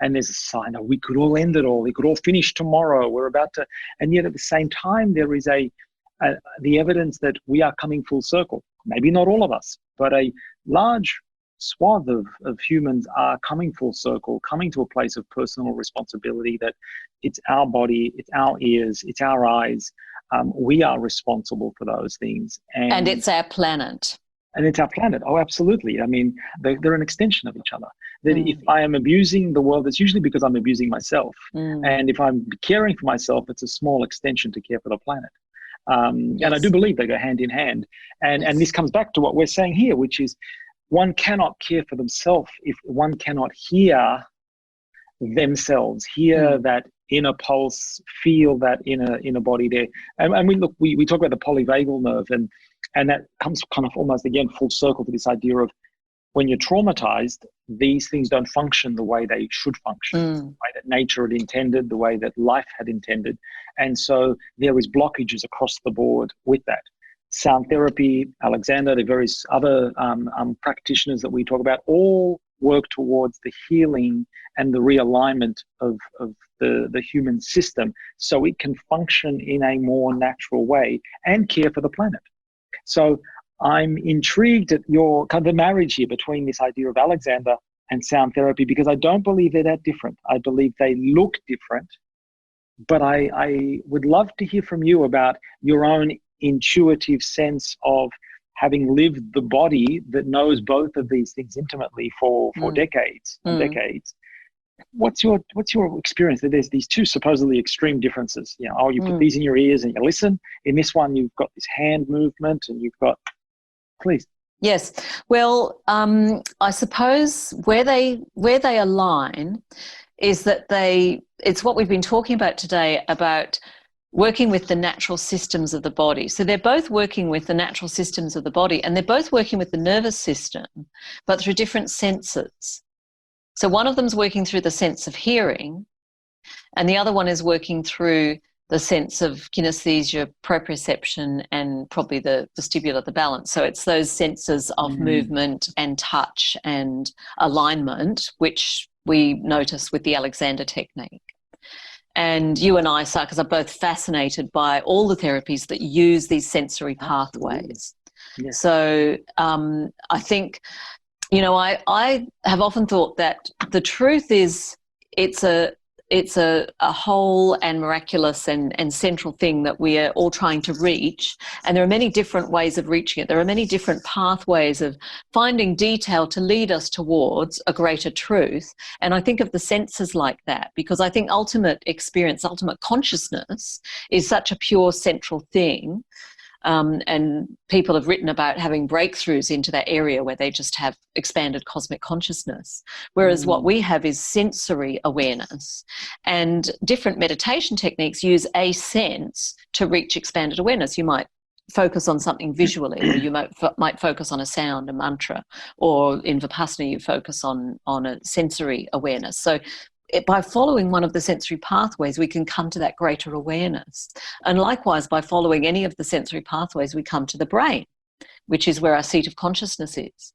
there's a sign of we could all end it all, we could all finish tomorrow, we're about to, and yet at the same time there is the evidence that we are coming full circle. Maybe not all of us, but a large swath of humans are coming full circle, coming to a place of personal responsibility that it's our body, it's our ears, it's our eyes. We are responsible for those things. And it's our planet. And it's our planet. Oh, absolutely. I mean, they're an extension of each other. That if I am abusing the world, it's usually because I'm abusing myself. And if I'm caring for myself, it's a small extension to care for the planet. And I do believe they go hand in hand. And this comes back to what we're saying here, which is one cannot care for themselves if one cannot hear themselves, hear that inner pulse, feel that inner body there. And we talk about the polyvagal nerve, and that comes kind of almost again full circle to this idea of when you're traumatized, these things don't function the way they should function, the way that nature had intended, the way that life had intended. And so there is blockages across the board with that. Sound therapy, Alexander, the various other practitioners that we talk about, all work towards the healing and the realignment of the human system so it can function in a more natural way and care for the planet. So I'm intrigued at your kind of marriage here between this idea of Alexander and sound therapy, because I don't believe they're that different. I believe they look different, but I would love to hear from you about your own intuitive sense of having lived the body that knows both of these things intimately for decades and decades. What's your experience? That there's these two supposedly extreme differences. You know, you put these in your ears and you listen. In this one, you've got this hand movement, and you've got. Please. Yes. Well, I suppose where they align is that it's what we've been talking about today about working with the natural systems of the body. So they're both working with the natural systems of the body, and they're both working with the nervous system, but through different senses. So one of them's working through the sense of hearing, and the other one is working through the sense of kinesthesia, proprioception, and probably the vestibular, the balance. So it's those senses of movement and touch and alignment, which we notice with the Alexander technique. And you and I, Sarkis, are both fascinated by all the therapies that use these sensory pathways. Yes. So I think, I have often thought that the truth is it's a whole and miraculous and central thing that we are all trying to reach. And there are many different ways of reaching it. There are many different pathways of finding detail to lead us towards a greater truth. And I think of the senses like that, because I think ultimate experience, ultimate consciousness is such a pure central thing. And people have written about having breakthroughs into that area where they just have expanded cosmic consciousness. Whereas what we have is sensory awareness. And different meditation techniques use a sense to reach expanded awareness. You might focus on something visually, or you might focus on a sound, a mantra, or in Vipassana you focus on a sensory awareness. So by following one of the sensory pathways, we can come to that greater awareness. And likewise, by following any of the sensory pathways, we come to the brain, which is where our seat of consciousness is.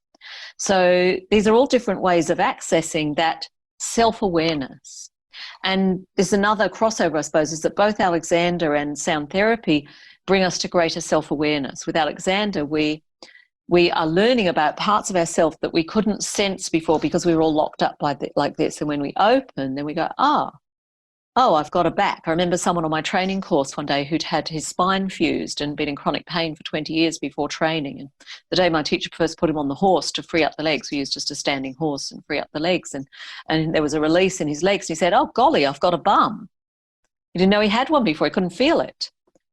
So these are all different ways of accessing that self-awareness. And there's another crossover, I suppose, is that both Alexander and sound therapy bring us to greater self-awareness. With Alexander, we are learning about parts of ourselves that we couldn't sense before because we were all locked up like this. And when we open, then we go, oh, I've got a back. I remember someone on my training course one day who'd had his spine fused and been in chronic pain for 20 years before training. And the day my teacher first put him on the horse to free up the legs, we used just a standing horse and free up the legs. And there was a release in his legs. And he said, oh, golly, I've got a bum. He didn't know he had one before. He couldn't feel it.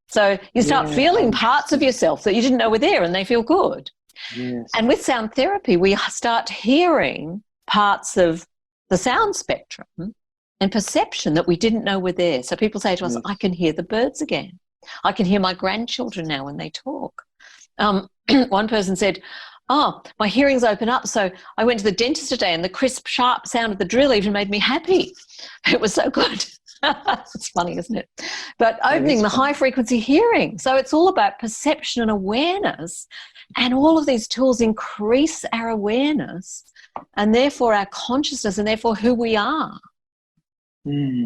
So you start feeling parts of yourself that you didn't know were there, and they feel good. Yes. And with sound therapy, we start hearing parts of the sound spectrum and perception that we didn't know were there. So people say to us, I can hear the birds again. I can hear my grandchildren now when they talk. One person said, my hearing's open up. So I went to the dentist today and the crisp, sharp sound of the drill even made me happy. It was so good. It's funny, isn't it? But opening the high frequency hearing. So it's all about perception and awareness. And all of these tools increase our awareness and therefore our consciousness and therefore who we are.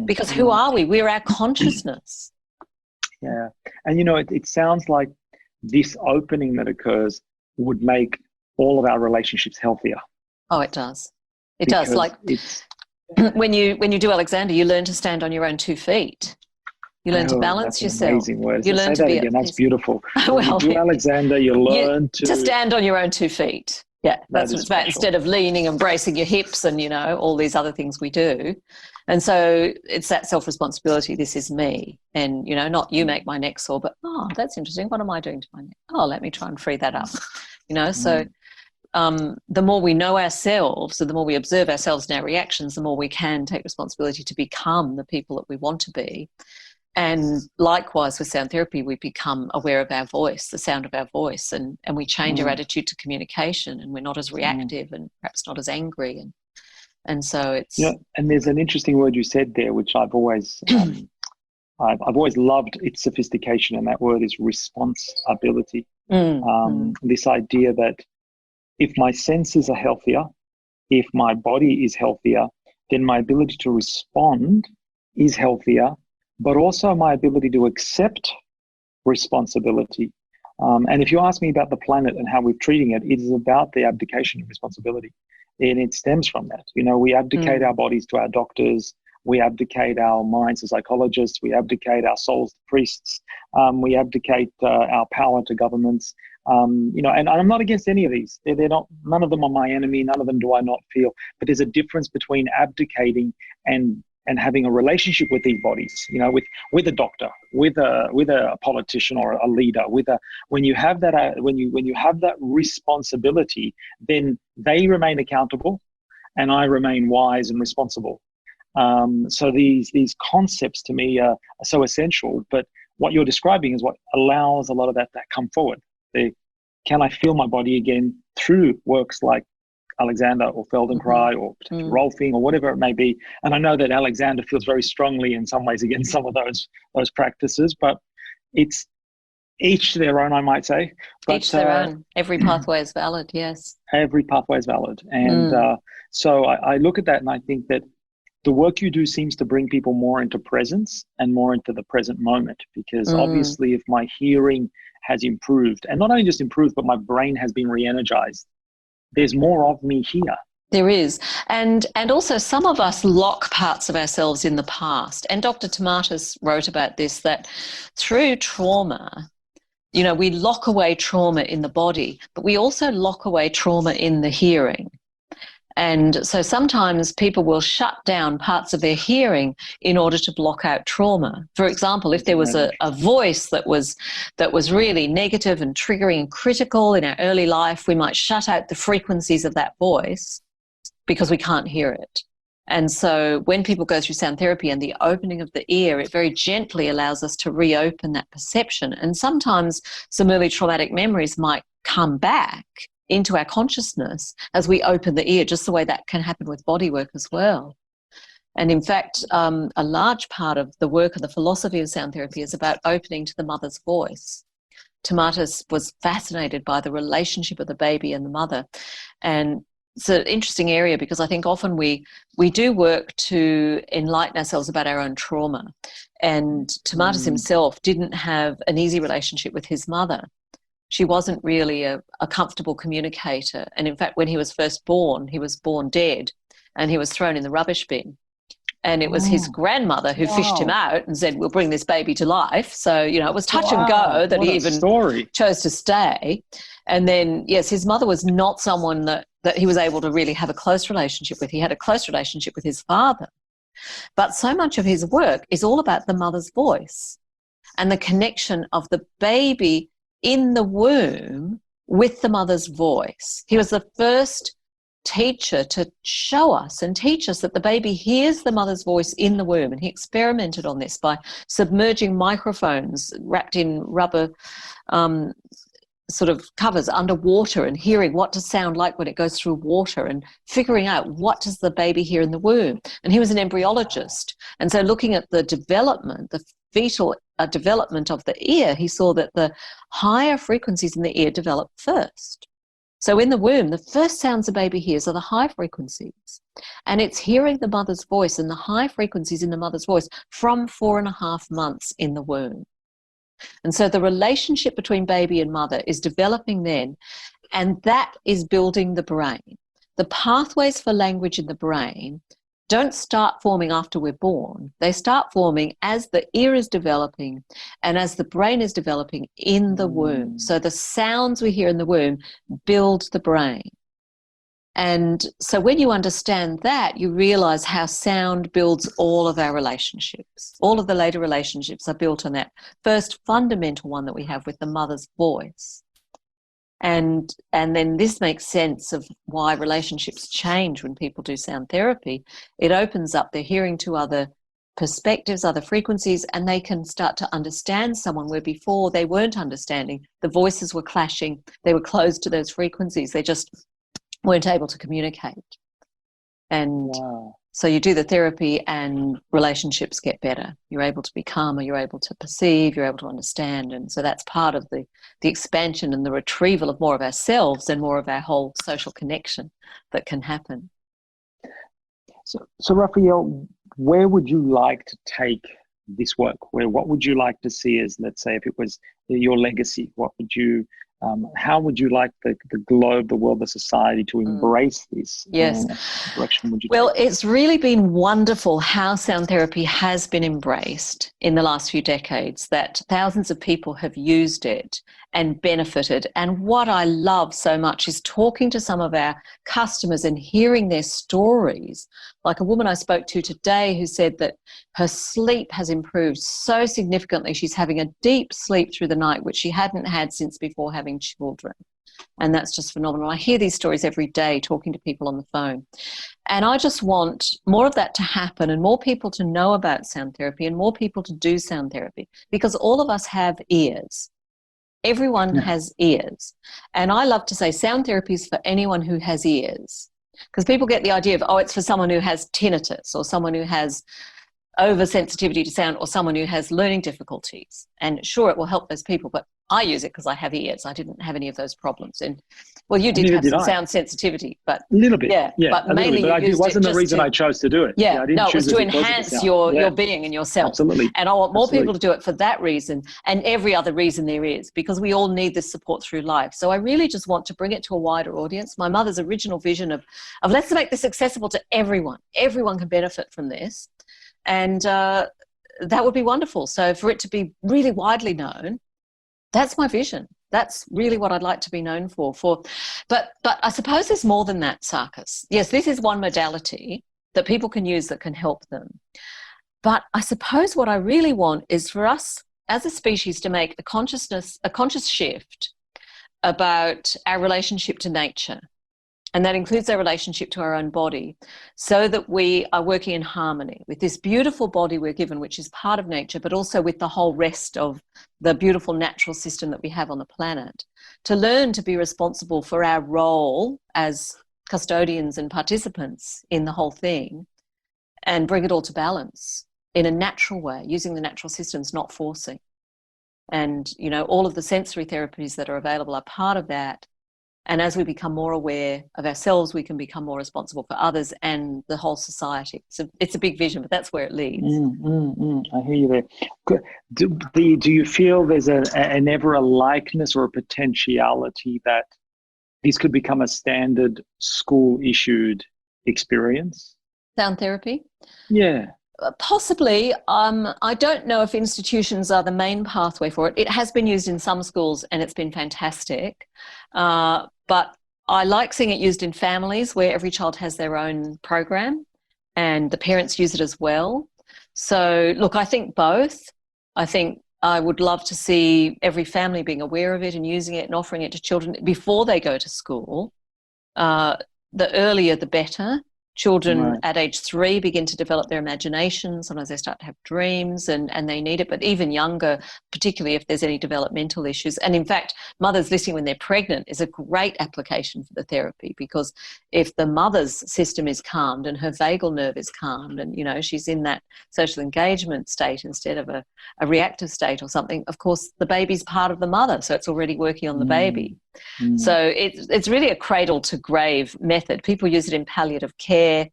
Because who are we? We're our consciousness. Yeah. And, it sounds like this opening that occurs would make all of our relationships healthier. Oh, it does. It does. Like when you do Alexander, you learn to stand on your own 2 feet. You learn to balance yourself. Amazing words. You learn say to that be again. That's beautiful. Well, you do Alexander, you learn to stand on your own 2 feet. Yeah, that's what it's about. Instead of leaning and bracing your hips and, all these other things we do. And so it's that self-responsibility. This is me. And, not you make my neck sore, but, that's interesting. What am I doing to my neck? Let me try and free that up. So the more we know ourselves, and the more we observe ourselves and our reactions, the more we can take responsibility to become the people that we want to be. And likewise with sound therapy, we become aware of our voice, the sound of our voice, and we change our attitude to communication, and we're not as reactive and perhaps not as angry. And so it's... and there's an interesting word you said there, which I've always I've always loved its sophistication, and that word is responsibility. This idea that if my senses are healthier, if my body is healthier, then my ability to respond is healthier, but also my ability to accept responsibility. And if you ask me about the planet and how we're treating it, it is about the abdication of responsibility. And it stems from that. We abdicate our bodies to our doctors. We abdicate our minds to psychologists. We abdicate our souls to priests. We abdicate our power to governments. And I'm not against any of these. They're not. None of them are my enemy. None of them do I not feel. But there's a difference between abdicating and having a relationship with these bodies. With a doctor, with a politician or a leader. When you have that when you have that responsibility, then they remain accountable, and I remain wise and responsible. So these concepts to me are so essential. But what you're describing is what allows a lot of that to come forward. Can I feel my body again through works like Alexander or Feldenkrais or Rolfing or whatever it may be? And I know that Alexander feels very strongly in some ways against some of those practices, but it's each their own, I might say. But, each their own. Every pathway is valid, yes. Every pathway is valid. And so I look at that and I think that the work you do seems to bring people more into presence and more into the present moment, because obviously if my hearing has improved, and not only just improved, but my brain has been re-energized, there's more of me here. There is. And also some of us lock parts of ourselves in the past. And Dr. Tomatis wrote about this, that through trauma, you know, we lock away trauma in the body, but we also lock away trauma in the hearing. And so sometimes people will shut down parts of their hearing in order to block out trauma. For example, if there was a voice that was really negative and triggering and critical in our early life, we might shut out the frequencies of that voice because we can't hear it. And so when people go through sound therapy and the opening of the ear, it very gently allows us to reopen that perception. And sometimes some early traumatic memories might come back into our consciousness as we open the ear, just the way that can happen with body work as well. And in fact, a large part of the work of the philosophy of sound therapy is about opening to the mother's voice. Tomatis was fascinated by the relationship of the baby and the mother. And it's an interesting area because I think often we do work to enlighten ourselves about our own trauma. And Tomatis himself didn't have an easy relationship with his mother. She wasn't really a comfortable communicator. And in fact, when he was first born, he was born dead and he was thrown in the rubbish bin. And it was his grandmother who fished him out and said, we'll bring this baby to life. So, you know, it was touch and go that he even chose to stay. And then, yes, his mother was not someone that he was able to really have a close relationship with. He had a close relationship with his father. But so much of his work is all about the mother's voice and the connection of the baby in the womb with the mother's voice. He was the first teacher to show us and teach us that the baby hears the mother's voice in the womb. And he experimented on this by submerging microphones wrapped in rubber sort of covers underwater and hearing what does sound like when it goes through water and figuring out what does the baby hear in the womb. And he was an embryologist. And so looking at the development, the fetal development of the ear, he saw that the higher frequencies in the ear develop first. So in the womb, the first sounds a baby hears are the high frequencies. And it's hearing the mother's voice and the high frequencies in the mother's voice from 4.5 months in the womb. And so the relationship between baby and mother is developing then, and that is building the brain. The pathways for language in the brain don't start forming after we're born. They start forming as the ear is developing and as the brain is developing in the womb. So the sounds we hear in the womb build the brain. And so when you understand that, you realize how sound builds all of our relationships. All of the later relationships are built on that first fundamental one that we have with the mother's voice. And then this makes sense of why relationships change when people do sound therapy. It opens up their hearing to other perspectives, other frequencies, and they can start to understand someone where before they weren't understanding. The voices were clashing. They were closed to those frequencies. They just weren't able to communicate. And so you do the therapy and relationships get better. You're able to be calmer, you're able to perceive, you're able to understand. And so that's part of the expansion and the retrieval of more of ourselves and more of our whole social connection that can happen. So Rafaele, where would you like to take this work? What would you like to see as, let's say, if it was your legacy, what would you how would you like the globe, the world, the society to embrace this? Yes. Direction would you well, take? It's really been wonderful how sound therapy has been embraced in the last few decades, that thousands of people have used it and benefited. And what I love so much is talking to some of our customers and hearing their stories. Like a woman I spoke to today who said that her sleep has improved so significantly. She's having a deep sleep through the night, which she hadn't had since before having children. And that's just phenomenal. I hear these stories every day talking to people on the phone. And I just want more of that to happen and more people to know about sound therapy and more people to do sound therapy, because all of us have ears. Everyone has ears. And I love to say sound therapy is for anyone who has ears, because people get the idea of, oh, it's for someone who has tinnitus or someone who has oversensitivity to sound or someone who has learning difficulties. And sure, it will help those people, but I use it because I have ears. I didn't have any of those problems. And Well, you did Neither have did some I. sound sensitivity, but A little bit, yeah, yeah, but a little mainly bit. But you it used it wasn't the just reason to, I chose to do it. yeah, I didn't no, it was choose to it because of the enhance sound. your Yeah, being and yourself. absolutely. And I want more Absolutely. people to do it for that reason and every other reason there is, because we all need this support through life. So I really just want to bring it to a wider audience. My mother's original vision of let's make this accessible to everyone. Everyone can benefit from this. And that would be wonderful. So for it to be really widely known, that's my vision. That's really what I'd like to be known for. But I suppose there's more than that, Sarkis. Yes, this is one modality that people can use that can help them. But I suppose what I really want is for us as a species to make a conscious shift about our relationship to nature. And that includes our relationship to our own body, so that we are working in harmony with this beautiful body we're given, which is part of nature, but also with the whole rest of the beautiful natural system that we have on the planet, to learn to be responsible for our role as custodians and participants in the whole thing and bring it all to balance in a natural way, using the natural systems, not forcing. And, you know, all of the sensory therapies that are available are part of that. And as we become more aware of ourselves, we can become more responsible for others and the whole society. So it's a big vision, but that's where it leads. I hear you there. Do you feel there's an ever a likeness or a potentiality that this could become a standard school-issued experience? Sound therapy? Yeah. Possibly. I don't know if institutions are the main pathway for it. It has been used in some schools and it's been fantastic. But I like seeing it used in families where every child has their own program and the parents use it as well. So, look, I think both. I think I would love to see every family being aware of it and using it and offering it to children before they go to school. The earlier, the better. Children at age 3 begin to develop their imagination. Sometimes they start to have dreams and they need it, but even younger, particularly if there's any developmental issues. And in fact, mothers listening when they're pregnant is a great application for the therapy, because if the mother's system is calmed and her vagal nerve is calmed and, you know, she's in that social engagement state instead of a reactive state or something, of course, the baby's part of the mother, so it's already working on the baby. So it's really a cradle to grave method. People use it in palliative care.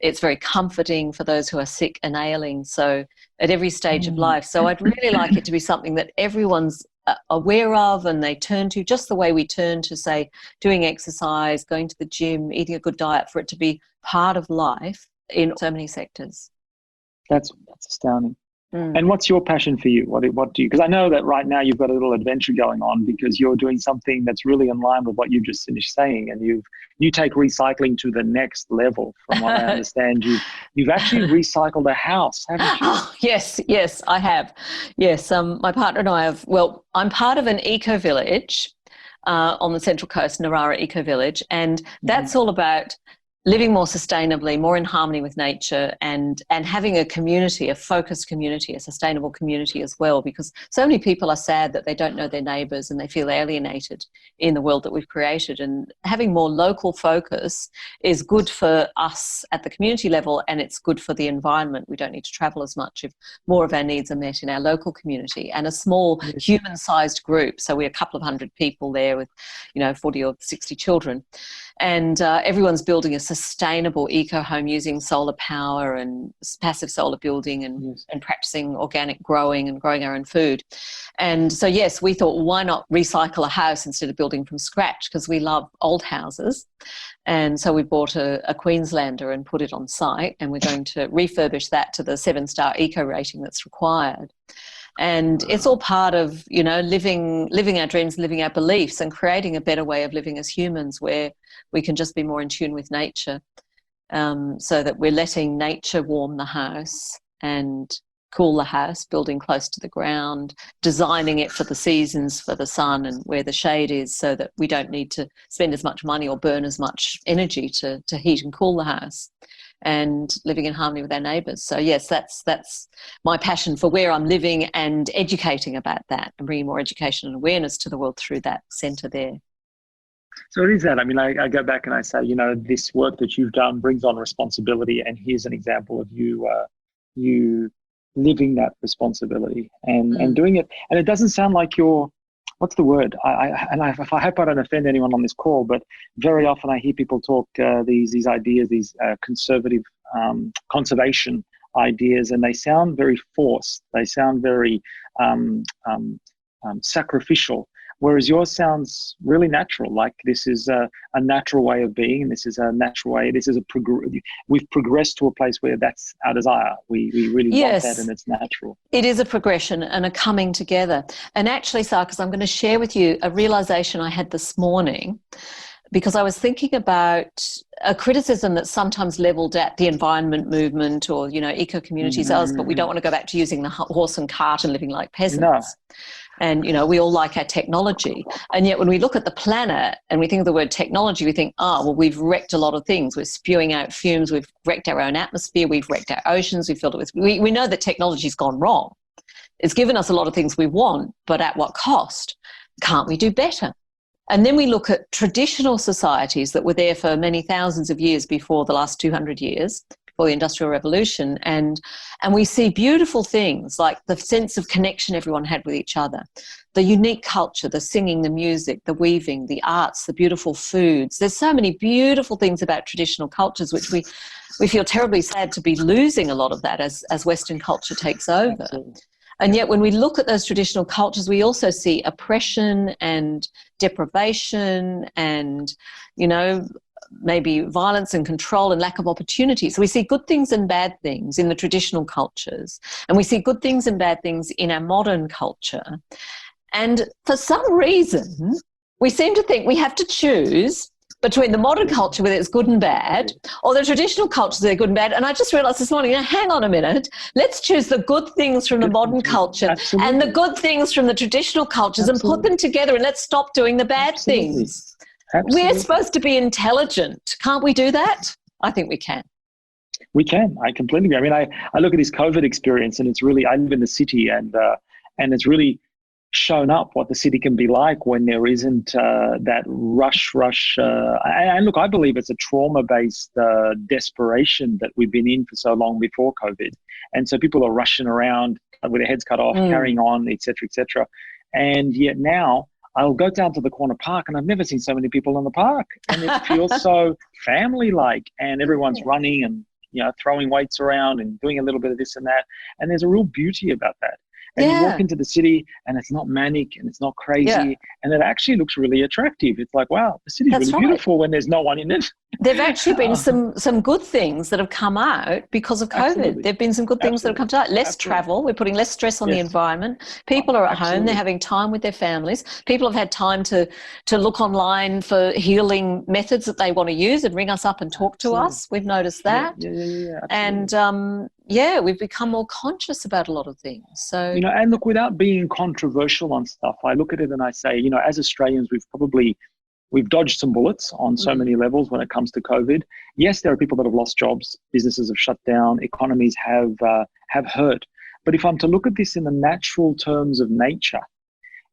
It's very comforting for those who are sick and ailing, so at every stage of life. So I'd really like it to be something that everyone's aware of and they turn to, just the way we turn to, say, doing exercise, going to the gym, eating a good diet, for it to be part of life in so many sectors. That's astounding. And what's your passion for you? What do you, because I know that right now you've got a little adventure going on, because you're doing something that's really in line with what you just finished saying, and you take recycling to the next level. From what I understand, you've actually recycled a house, haven't you? Oh, yes, I have. Yes, my partner and I have. Well, I'm part of an eco village on the Central Coast, Narara Eco Village, and that's all about living more sustainably, more in harmony with nature, and having a community, a focused community, a sustainable community as well, because so many people are sad that they don't know their neighbours and they feel alienated in the world that we've created. And having more local focus is good for us at the community level, and it's good for the environment. We don't need to travel as much if more of our needs are met in our local community, and a small human-sized group. So we're a couple of hundred people there with, 40 or 60 children. And everyone's building a sustainable eco home using solar power and passive solar building and practicing organic growing and growing our own food. And so, yes, we thought, why not recycle a house instead of building from scratch? Because we love old houses. And so we bought a Queenslander and put it on site, and we're going to refurbish that to the 7-star eco rating that's required. And it's all part of, living our dreams, living our beliefs, and creating a better way of living as humans, where we can just be more in tune with nature, so that we're letting nature warm the house and cool the house, building close to the ground, designing it for the seasons, for the sun and where the shade is, so that we don't need to spend as much money or burn as much energy to heat and cool the house, and living in harmony with our neighbours. So yes, that's my passion for where I'm living, and educating about that and bringing more education and awareness to the world through that centre there. So it is that. I mean, I go back and I say, this work that you've done brings on responsibility, and here's an example of you living that responsibility and doing it. And it doesn't sound like you're what's the word? If I hope I don't offend anyone on this call, but very often I hear people talk these ideas, these conservative conservation ideas, and they sound very forced. They sound very sacrificial. Whereas yours sounds really natural, like this is a natural way of being, and this is a natural way. This is we've progressed to a place where that's our desire. We really want that, and it's natural. It is a progression and a coming together. And actually, Sarkis, I'm going to share with you a realization I had this morning, because I was thinking about a criticism that's sometimes leveled at the environment movement or, eco communities, but we don't want to go back to using the horse and cart and living like peasants. No. And, we all like our technology. And yet when we look at the planet and we think of the word technology, we think, we've wrecked a lot of things. We're spewing out fumes. We've wrecked our own atmosphere. We've wrecked our oceans. We've filled it with, we know that technology's gone wrong. It's given us a lot of things we want, but at what cost? Can't we do better? And then we look at traditional societies that were there for many thousands of years before the last 200 years, before the Industrial Revolution, and we see beautiful things like the sense of connection everyone had with each other, the unique culture, the singing, the music, the weaving, the arts, the beautiful foods. There's so many beautiful things about traditional cultures, which we feel terribly sad to be losing a lot of that as Western culture takes over. Absolutely. And yet when we look at those traditional cultures, we also see oppression and deprivation and, maybe violence and control and lack of opportunity. So we see good things and bad things in the traditional cultures, and we see good things and bad things in our modern culture. And for some reason, we seem to think we have to choose between the modern culture, whether it's good and bad, or the traditional cultures, they're good and bad. And I just realized this morning, hang on a minute, let's choose the good things from the modern culture and the good things from the traditional cultures and put them together, and let's stop doing the bad things. We're supposed to be intelligent. Can't we do that? I think we can. We can. I completely agree. I mean, I look at this COVID experience, and it's really, I live in the city, and it's really shown up what the city can be like when there isn't that rush. And look, I believe it's a trauma-based desperation that we've been in for so long before COVID. And so people are rushing around with their heads cut off, carrying on, et cetera, et cetera. And yet now I'll go down to the corner park, and I've never seen so many people in the park. And it feels so family-like, and everyone's running and, throwing weights around and doing a little bit of this and that. And there's a real beauty about that. And you walk into the city, and it's not manic and it's not crazy, and it actually looks really attractive. It's like, wow, the city's really beautiful when there's no one in it. There've actually been some good things that have come out because of COVID. Absolutely. There've been some good things that have come out. Less travel. We're putting less stress on the environment. People are at home. They're having time with their families. People have had time to look online for healing methods that they want to use and ring us up and talk to us. We've noticed that. Yeah. And we've become more conscious about a lot of things. So and look, without being controversial on stuff, I look at it and I say, as Australians, we've dodged some bullets on so many levels when it comes to COVID. Yes, there are people that have lost jobs, businesses have shut down, economies have hurt. But if I'm to look at this in the natural terms of nature,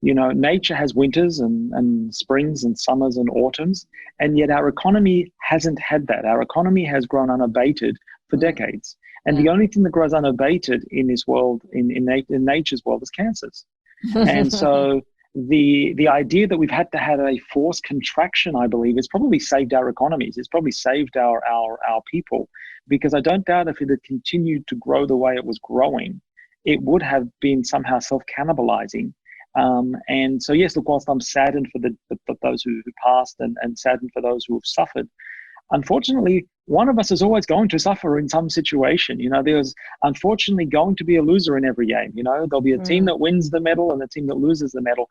nature has winters and springs and summers and autumns, and yet our economy hasn't had that. Our economy has grown unabated for decades. And the only thing that grows unabated in this world, in nature's world, is cancers. And so the idea that we've had to have a forced contraction, I believe, has probably saved our economies. It's probably saved our people, because I don't doubt if it had continued to grow the way it was growing, it would have been somehow self-cannibalizing. And so, yes, look, whilst I'm saddened for those who passed and saddened for those who have suffered, unfortunately, one of us is always going to suffer in some situation. There's unfortunately going to be a loser in every game. There'll be a team that wins the medal and a team that loses the medal.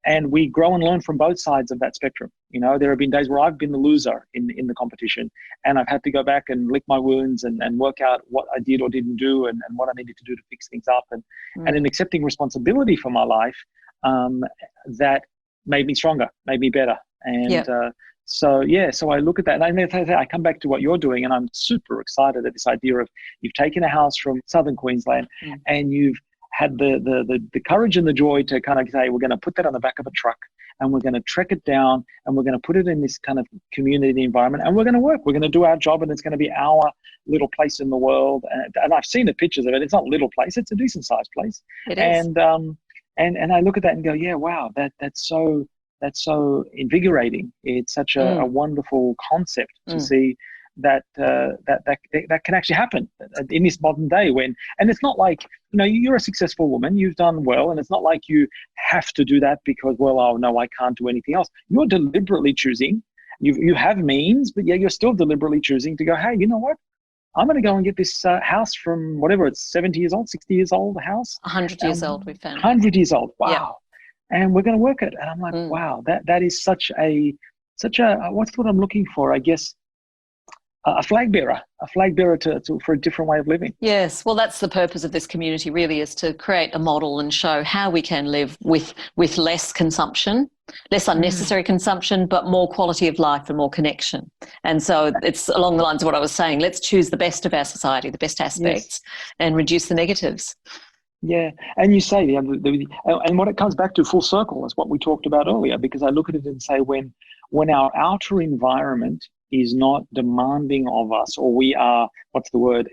And we grow and learn from both sides of that spectrum. There have been days where I've been the loser in the competition, and I've had to go back and lick my wounds and work out what I did or didn't do and what I needed to do to fix things up. And in accepting responsibility for my life, that made me stronger, made me better. And so I look at that, and I come back to what you're doing, and I'm super excited at this idea of you've taken a house from southern Queensland and you've had the courage and the joy to kind of say, we're going to put that on the back of a truck and we're going to trek it down and we're going to put it in this kind of community environment, and we're going to work. We're going to do our job, and it's going to be our little place in the world. And I've seen the pictures of it. It's not a little place. It's a decent sized place. It is. And I look at that and go, yeah, wow, that's so invigorating. It's such a wonderful concept to see that can actually happen in this modern day and it's not like, you're a successful woman, you've done well, and it's not like you have to do that because, well, oh no, I can't do anything else. You're deliberately choosing. You have means, but yeah, you're still deliberately choosing to go, hey, you know what? I'm going to go and get this house from whatever, it's 70 years old, 60 years old, the house. 100 years old, we found. 100 years old, wow. Yep. And we're going to work it. And I'm like, wow, that is such a, what's what I'm looking for, I guess, a flag bearer for a different way of living. Yes, well, that's the purpose of this community really, is to create a model and show how we can live with less consumption, less unnecessary consumption, but more quality of life and more connection. And so it's along the lines of what I was saying. Let's choose the best of our society, the best aspects, and reduce the negatives. Yeah, and you say, and what it comes back to full circle is what we talked about earlier, because I look at it and say when our outer environment is not demanding of us, or we are,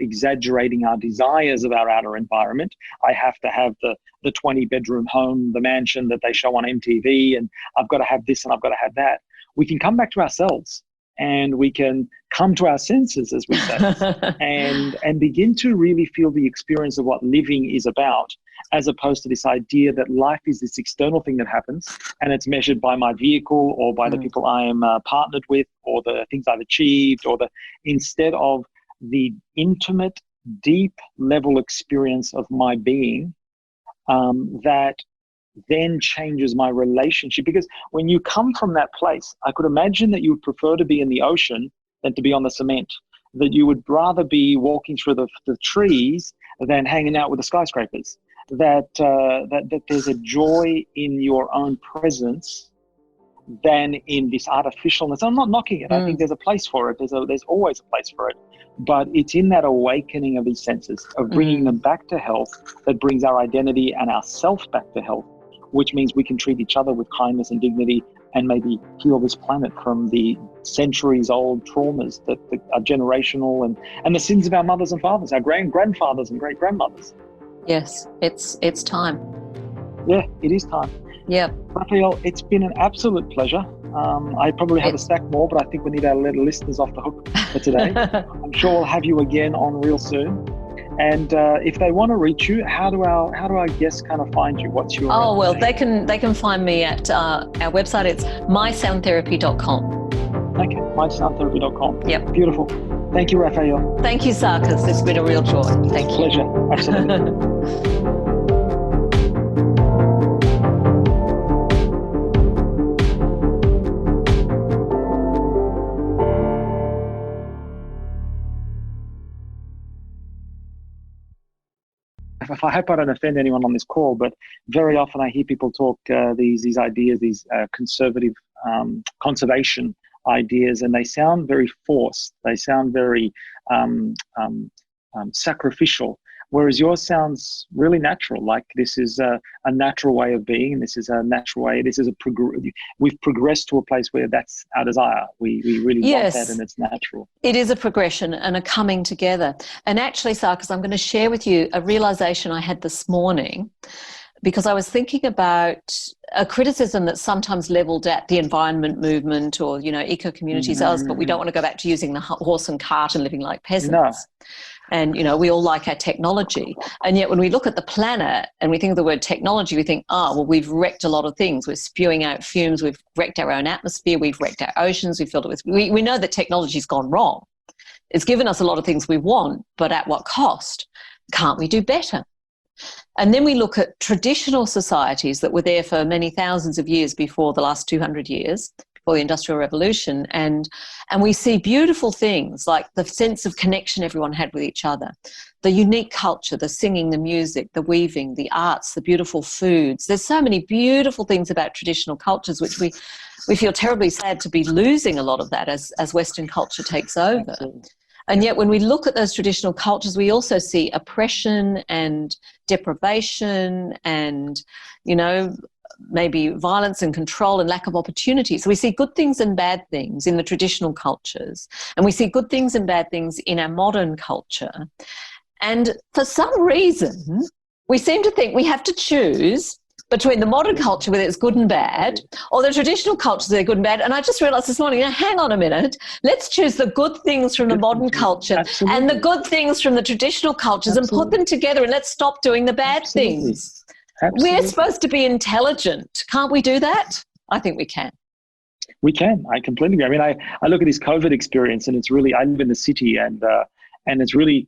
exaggerating our desires of our outer environment. I have to have the 20-bedroom home, the mansion that they show on MTV, and I've got to have this and I've got to have that. We can come back to ourselves and we can come to our senses, as we say, and begin to really feel the experience of what living is about, as opposed to this idea that life is this external thing that happens and it's measured by my vehicle or by the people I am partnered with or the things I've achieved, instead of the intimate, deep level experience of my being that then changes my relationship. Because when you come from that place, I could imagine that you would prefer to be in the ocean than to be on the cement, that you would rather be walking through the trees than hanging out with the skyscrapers, that there's a joy in your own presence than in this artificialness. I'm not knocking it. I think there's a place for it. There's always a place for it. But it's in that awakening of these senses, of bringing them back to health, that brings our identity and our self back to health, which means we can treat each other with kindness and dignity and maybe heal this planet from the centuries-old traumas that are generational and the sins of our mothers and fathers, our grandfathers and great-grandmothers. Yes, it's time. Yeah, it is time. Yeah. Rafaele, it's been an absolute pleasure. I probably have a stack more, but I think we need our little listeners off the hook for today. I'm sure we'll have you again on real soon. And if they want to reach you, how do our guests kind of find you? What's your they can find me at our website. It's mysoundtherapy.com. Okay, mysoundtherapy.com. Yep. Beautiful. Thank you, Rafaele. Thank you, Sarkis. It's been a real joy. Thank you. Pleasure. Absolutely. I hope I don't offend anyone on this call, but very often I hear people talk these ideas, these conservative conservation ideas, and they sound very forced. They sound very sacrificial, whereas yours sounds really natural. Like this is a natural way of being, and this is a natural way. This is we've progressed to a place where that's our desire. We really want that, and it's natural. It is a progression and a coming together. And actually, Sarkis, I'm going to share with you a realization I had this morning, because I was thinking about a criticism that's sometimes leveled at the environment movement or, eco communities, but we don't want to go back to using the horse and cart and living like peasants. No. And, we all like our technology. And yet when we look at the planet and we think of the word technology, we think, we've wrecked a lot of things. We're spewing out fumes. We've wrecked our own atmosphere. We've wrecked our oceans. We've filled it with, we know that technology's gone wrong. It's given us a lot of things we want, but at what cost? Can't we do better? And then we look at traditional societies that were there for many thousands of years before the last 200 years, before the Industrial Revolution, and we see beautiful things like the sense of connection everyone had with each other, the unique culture, the singing, the music, the weaving, the arts, the beautiful foods. There's so many beautiful things about traditional cultures, which we feel terribly sad to be losing a lot of that as Western culture takes over. Absolutely. And yet when we look at those traditional cultures, we also see oppression and deprivation and, maybe violence and control and lack of opportunity. So we see good things and bad things in the traditional cultures, and we see good things and bad things in our modern culture. And for some reason, we seem to think we have to choose between the modern culture with its good and bad, or the traditional cultures that are good and bad. And I just realised this morning, hang on a minute, let's choose the good things from the modern culture and the good things from the traditional cultures and put them together, and let's stop doing the bad things. We're supposed to be intelligent. Can't we do that? I think we can. We can. I completely agree. I mean, I look at this COVID experience, and it's really, I live in the city, and it's really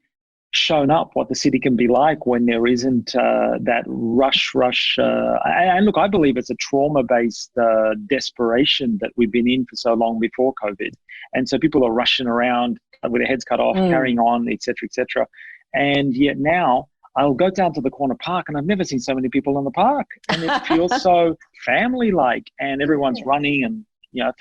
shown up what the city can be like when there isn't that rush. And look, I believe it's a trauma-based desperation that we've been in for so long before COVID. And so people are rushing around with their heads cut off, carrying on, et cetera, et cetera. And yet now I'll go down to the corner park, and I've never seen so many people in the park. And it feels so family-like, and everyone's running and,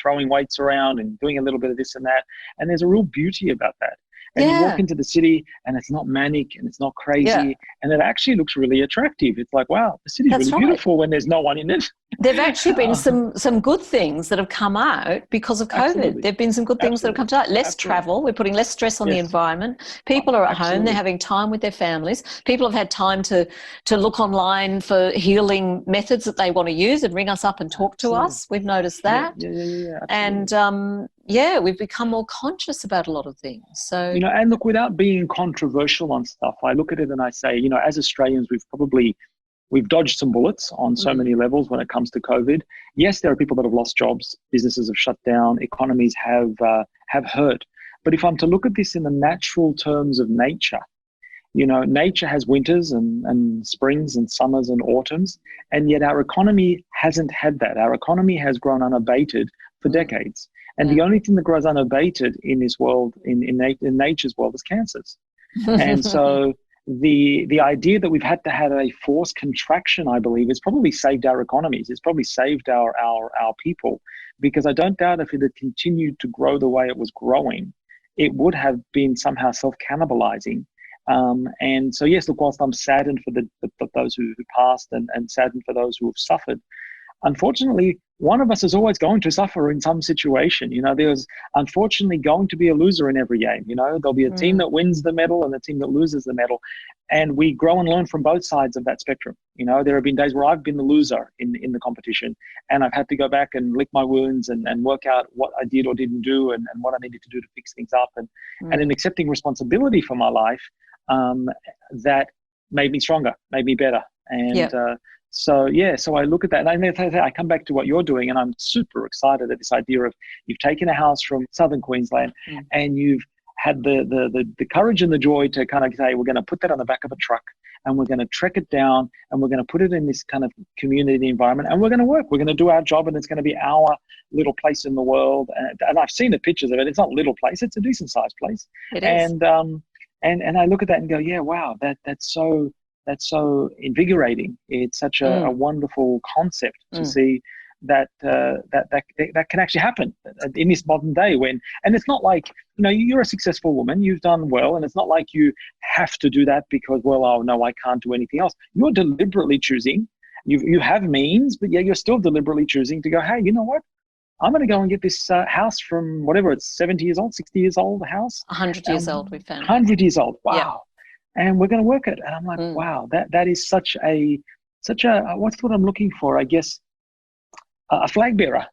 throwing weights around and doing a little bit of this and that. And there's a real beauty about that. And you walk into the city, and it's not manic, and it's not crazy, and it actually looks really attractive. It's like, wow, the city's really beautiful when there's no one in it. There've actually been some good things that have come out because of COVID. Absolutely. There've been some good things that have come out. Less travel. We're putting less stress on the environment. People are at home. They're having time with their families. People have had time to look online for healing methods that they want to use and ring us up and talk to us. We've noticed that. And we've become more conscious about a lot of things. So and look, without being controversial on stuff, I look at it and I say, as Australians, we've dodged some bullets on so many levels when it comes to COVID. Yes, there are people that have lost jobs, businesses have shut down, economies have hurt. But if I'm to look at this in the natural terms of nature, nature has winters and springs and summers and autumns, and yet our economy hasn't had that. Our economy has grown unabated for decades. And the only thing that grows unabated in this world, in nature's world, is cancers. And so the idea that we've had to have a forced contraction, I believe, has probably saved our economies. It's probably saved our people, because I don't doubt if it had continued to grow the way it was growing, it would have been somehow self-cannibalizing. And so, yes, look, whilst I'm saddened for those who passed and saddened for those who have suffered, unfortunately, one of us is always going to suffer in some situation. There's unfortunately going to be a loser in every game. There'll be a team that wins the medal and a team that loses the medal. And we grow and learn from both sides of that spectrum. There have been days where I've been the loser in the competition, and I've had to go back and lick my wounds and work out what I did or didn't do and what I needed to do to fix things up. And in accepting responsibility for my life, that made me stronger, made me better. And so I look at that, and I come back to what you're doing, and I'm super excited at this idea of you've taken a house from southern Queensland and you've had the courage and the joy to kind of say, we're going to put that on the back of a truck and we're going to trek it down and we're going to put it in this kind of community environment, and we're going to work. We're going to do our job, and it's going to be our little place in the world. And I've seen the pictures of it. It's not a little place. It's a decent sized place. It is. And I look at that and go, yeah, wow, that's so invigorating. It's such a wonderful concept to see that can actually happen in this modern day and it's not like, you're a successful woman, you've done well, and it's not like you have to do that because, well, oh no, I can't do anything else. You're deliberately choosing, you have means, but yeah, you're still deliberately choosing to go, hey, you know what? I'm going to go and get this house from whatever, it's 70 years old, 60 years old house. 100 years old, we found. 100 years old, wow. Yeah. And we're going to work it. And I'm like, wow, that is such a what's what I'm looking for? I guess a flag bearer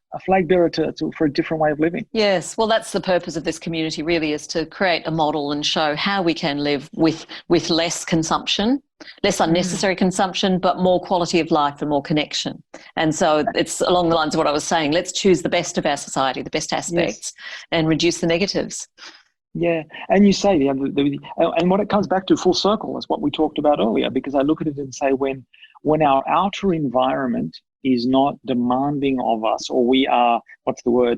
for a different way of living. Yes, well, that's the purpose of this community, really, is to create a model and show how we can live with less consumption, less unnecessary consumption, but more quality of life and more connection. And so it's along the lines of what I was saying. Let's choose the best of our society, the best aspects, and reduce the negatives. Yeah, and you say, and what it comes back to full circle is what we talked about earlier, because I look at it and say when our outer environment is not demanding of us, or we are,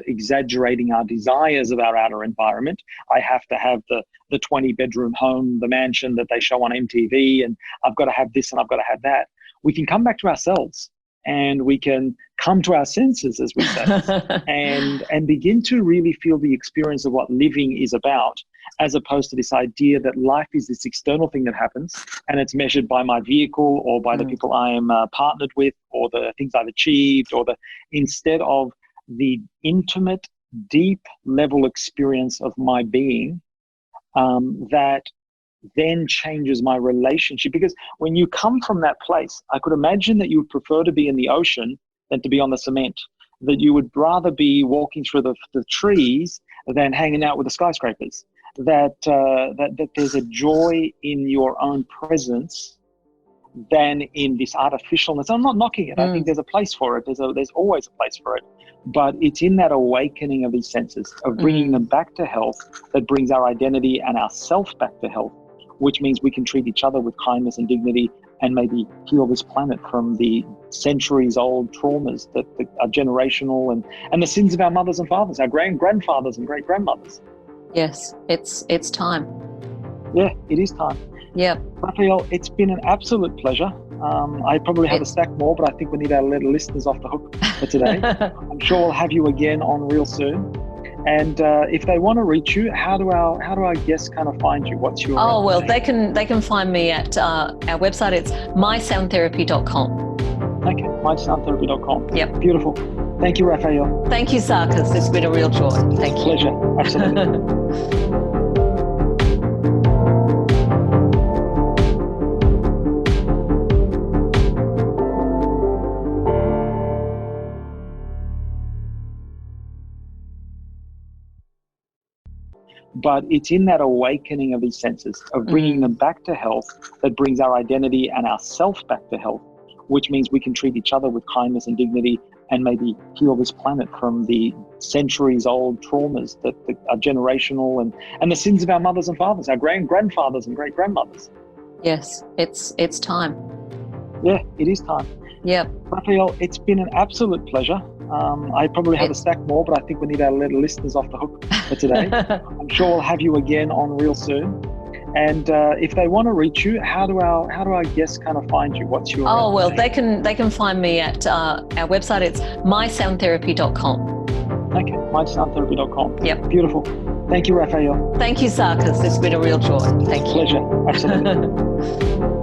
exaggerating our desires of our outer environment. I have to have the 20-bedroom home, the mansion that they show on MTV, and I've got to have this and I've got to have that. We can come back to ourselves, and we can come to our senses, as we say, and begin to really feel the experience of what living is about, as opposed to this idea that life is this external thing that happens and it's measured by my vehicle or by the people I am partnered with or the things I've achieved, instead of the intimate, deep level experience of my being that then changes my relationship. Because when you come from that place, I could imagine that you would prefer to be in the ocean than to be on the cement, that you would rather be walking through the trees than hanging out with the skyscrapers, that there's a joy in your own presence than in this artificialness. I'm not knocking it. I think there's a place for it. There's always a place for it. But it's in that awakening of these senses, of bringing them back to health, that brings our identity and our self back to health, which means we can treat each other with kindness and dignity and maybe heal this planet from the centuries-old traumas that are generational and the sins of our mothers and fathers, our grandfathers and great-grandmothers. Yes, it's time. Yeah, it is time. Yeah. Rafaele, it's been an absolute pleasure. I probably have a stack more, but I think we need our listeners off the hook for today. I'm sure we'll have you again on real soon. And if they want to reach you, how do our guests kind of find you? What's your they can find me at our website. It's mysoundtherapy.com. Okay, mysoundtherapy.com. Yep. Beautiful. Thank you, Rafaele. Thank you, Sarkis. It's been a real joy. Thank you. Pleasure. Absolutely. But it's in that awakening of these senses, of bringing them back to health, that brings our identity and our self back to health, which means we can treat each other with kindness and dignity and maybe heal this planet from the centuries-old traumas that are generational and the sins of our mothers and fathers, our grandfathers and great-grandmothers. Yes, it's time. Yeah, it is time. Yeah. Rafaele, it's been an absolute pleasure. I probably have a stack more, but I think we need our listeners off the hook for today. I'm sure we'll have you again on real soon. And if they want to reach you, how do our guests kind of find you? What's your they can find me at our website. It's mysoundtherapy.com. Okay, mysoundtherapy.com. Yep. Beautiful. Thank you, Rafaele. Thank you, Sarkis. It's been a real joy. Thank you. Pleasure. Absolutely.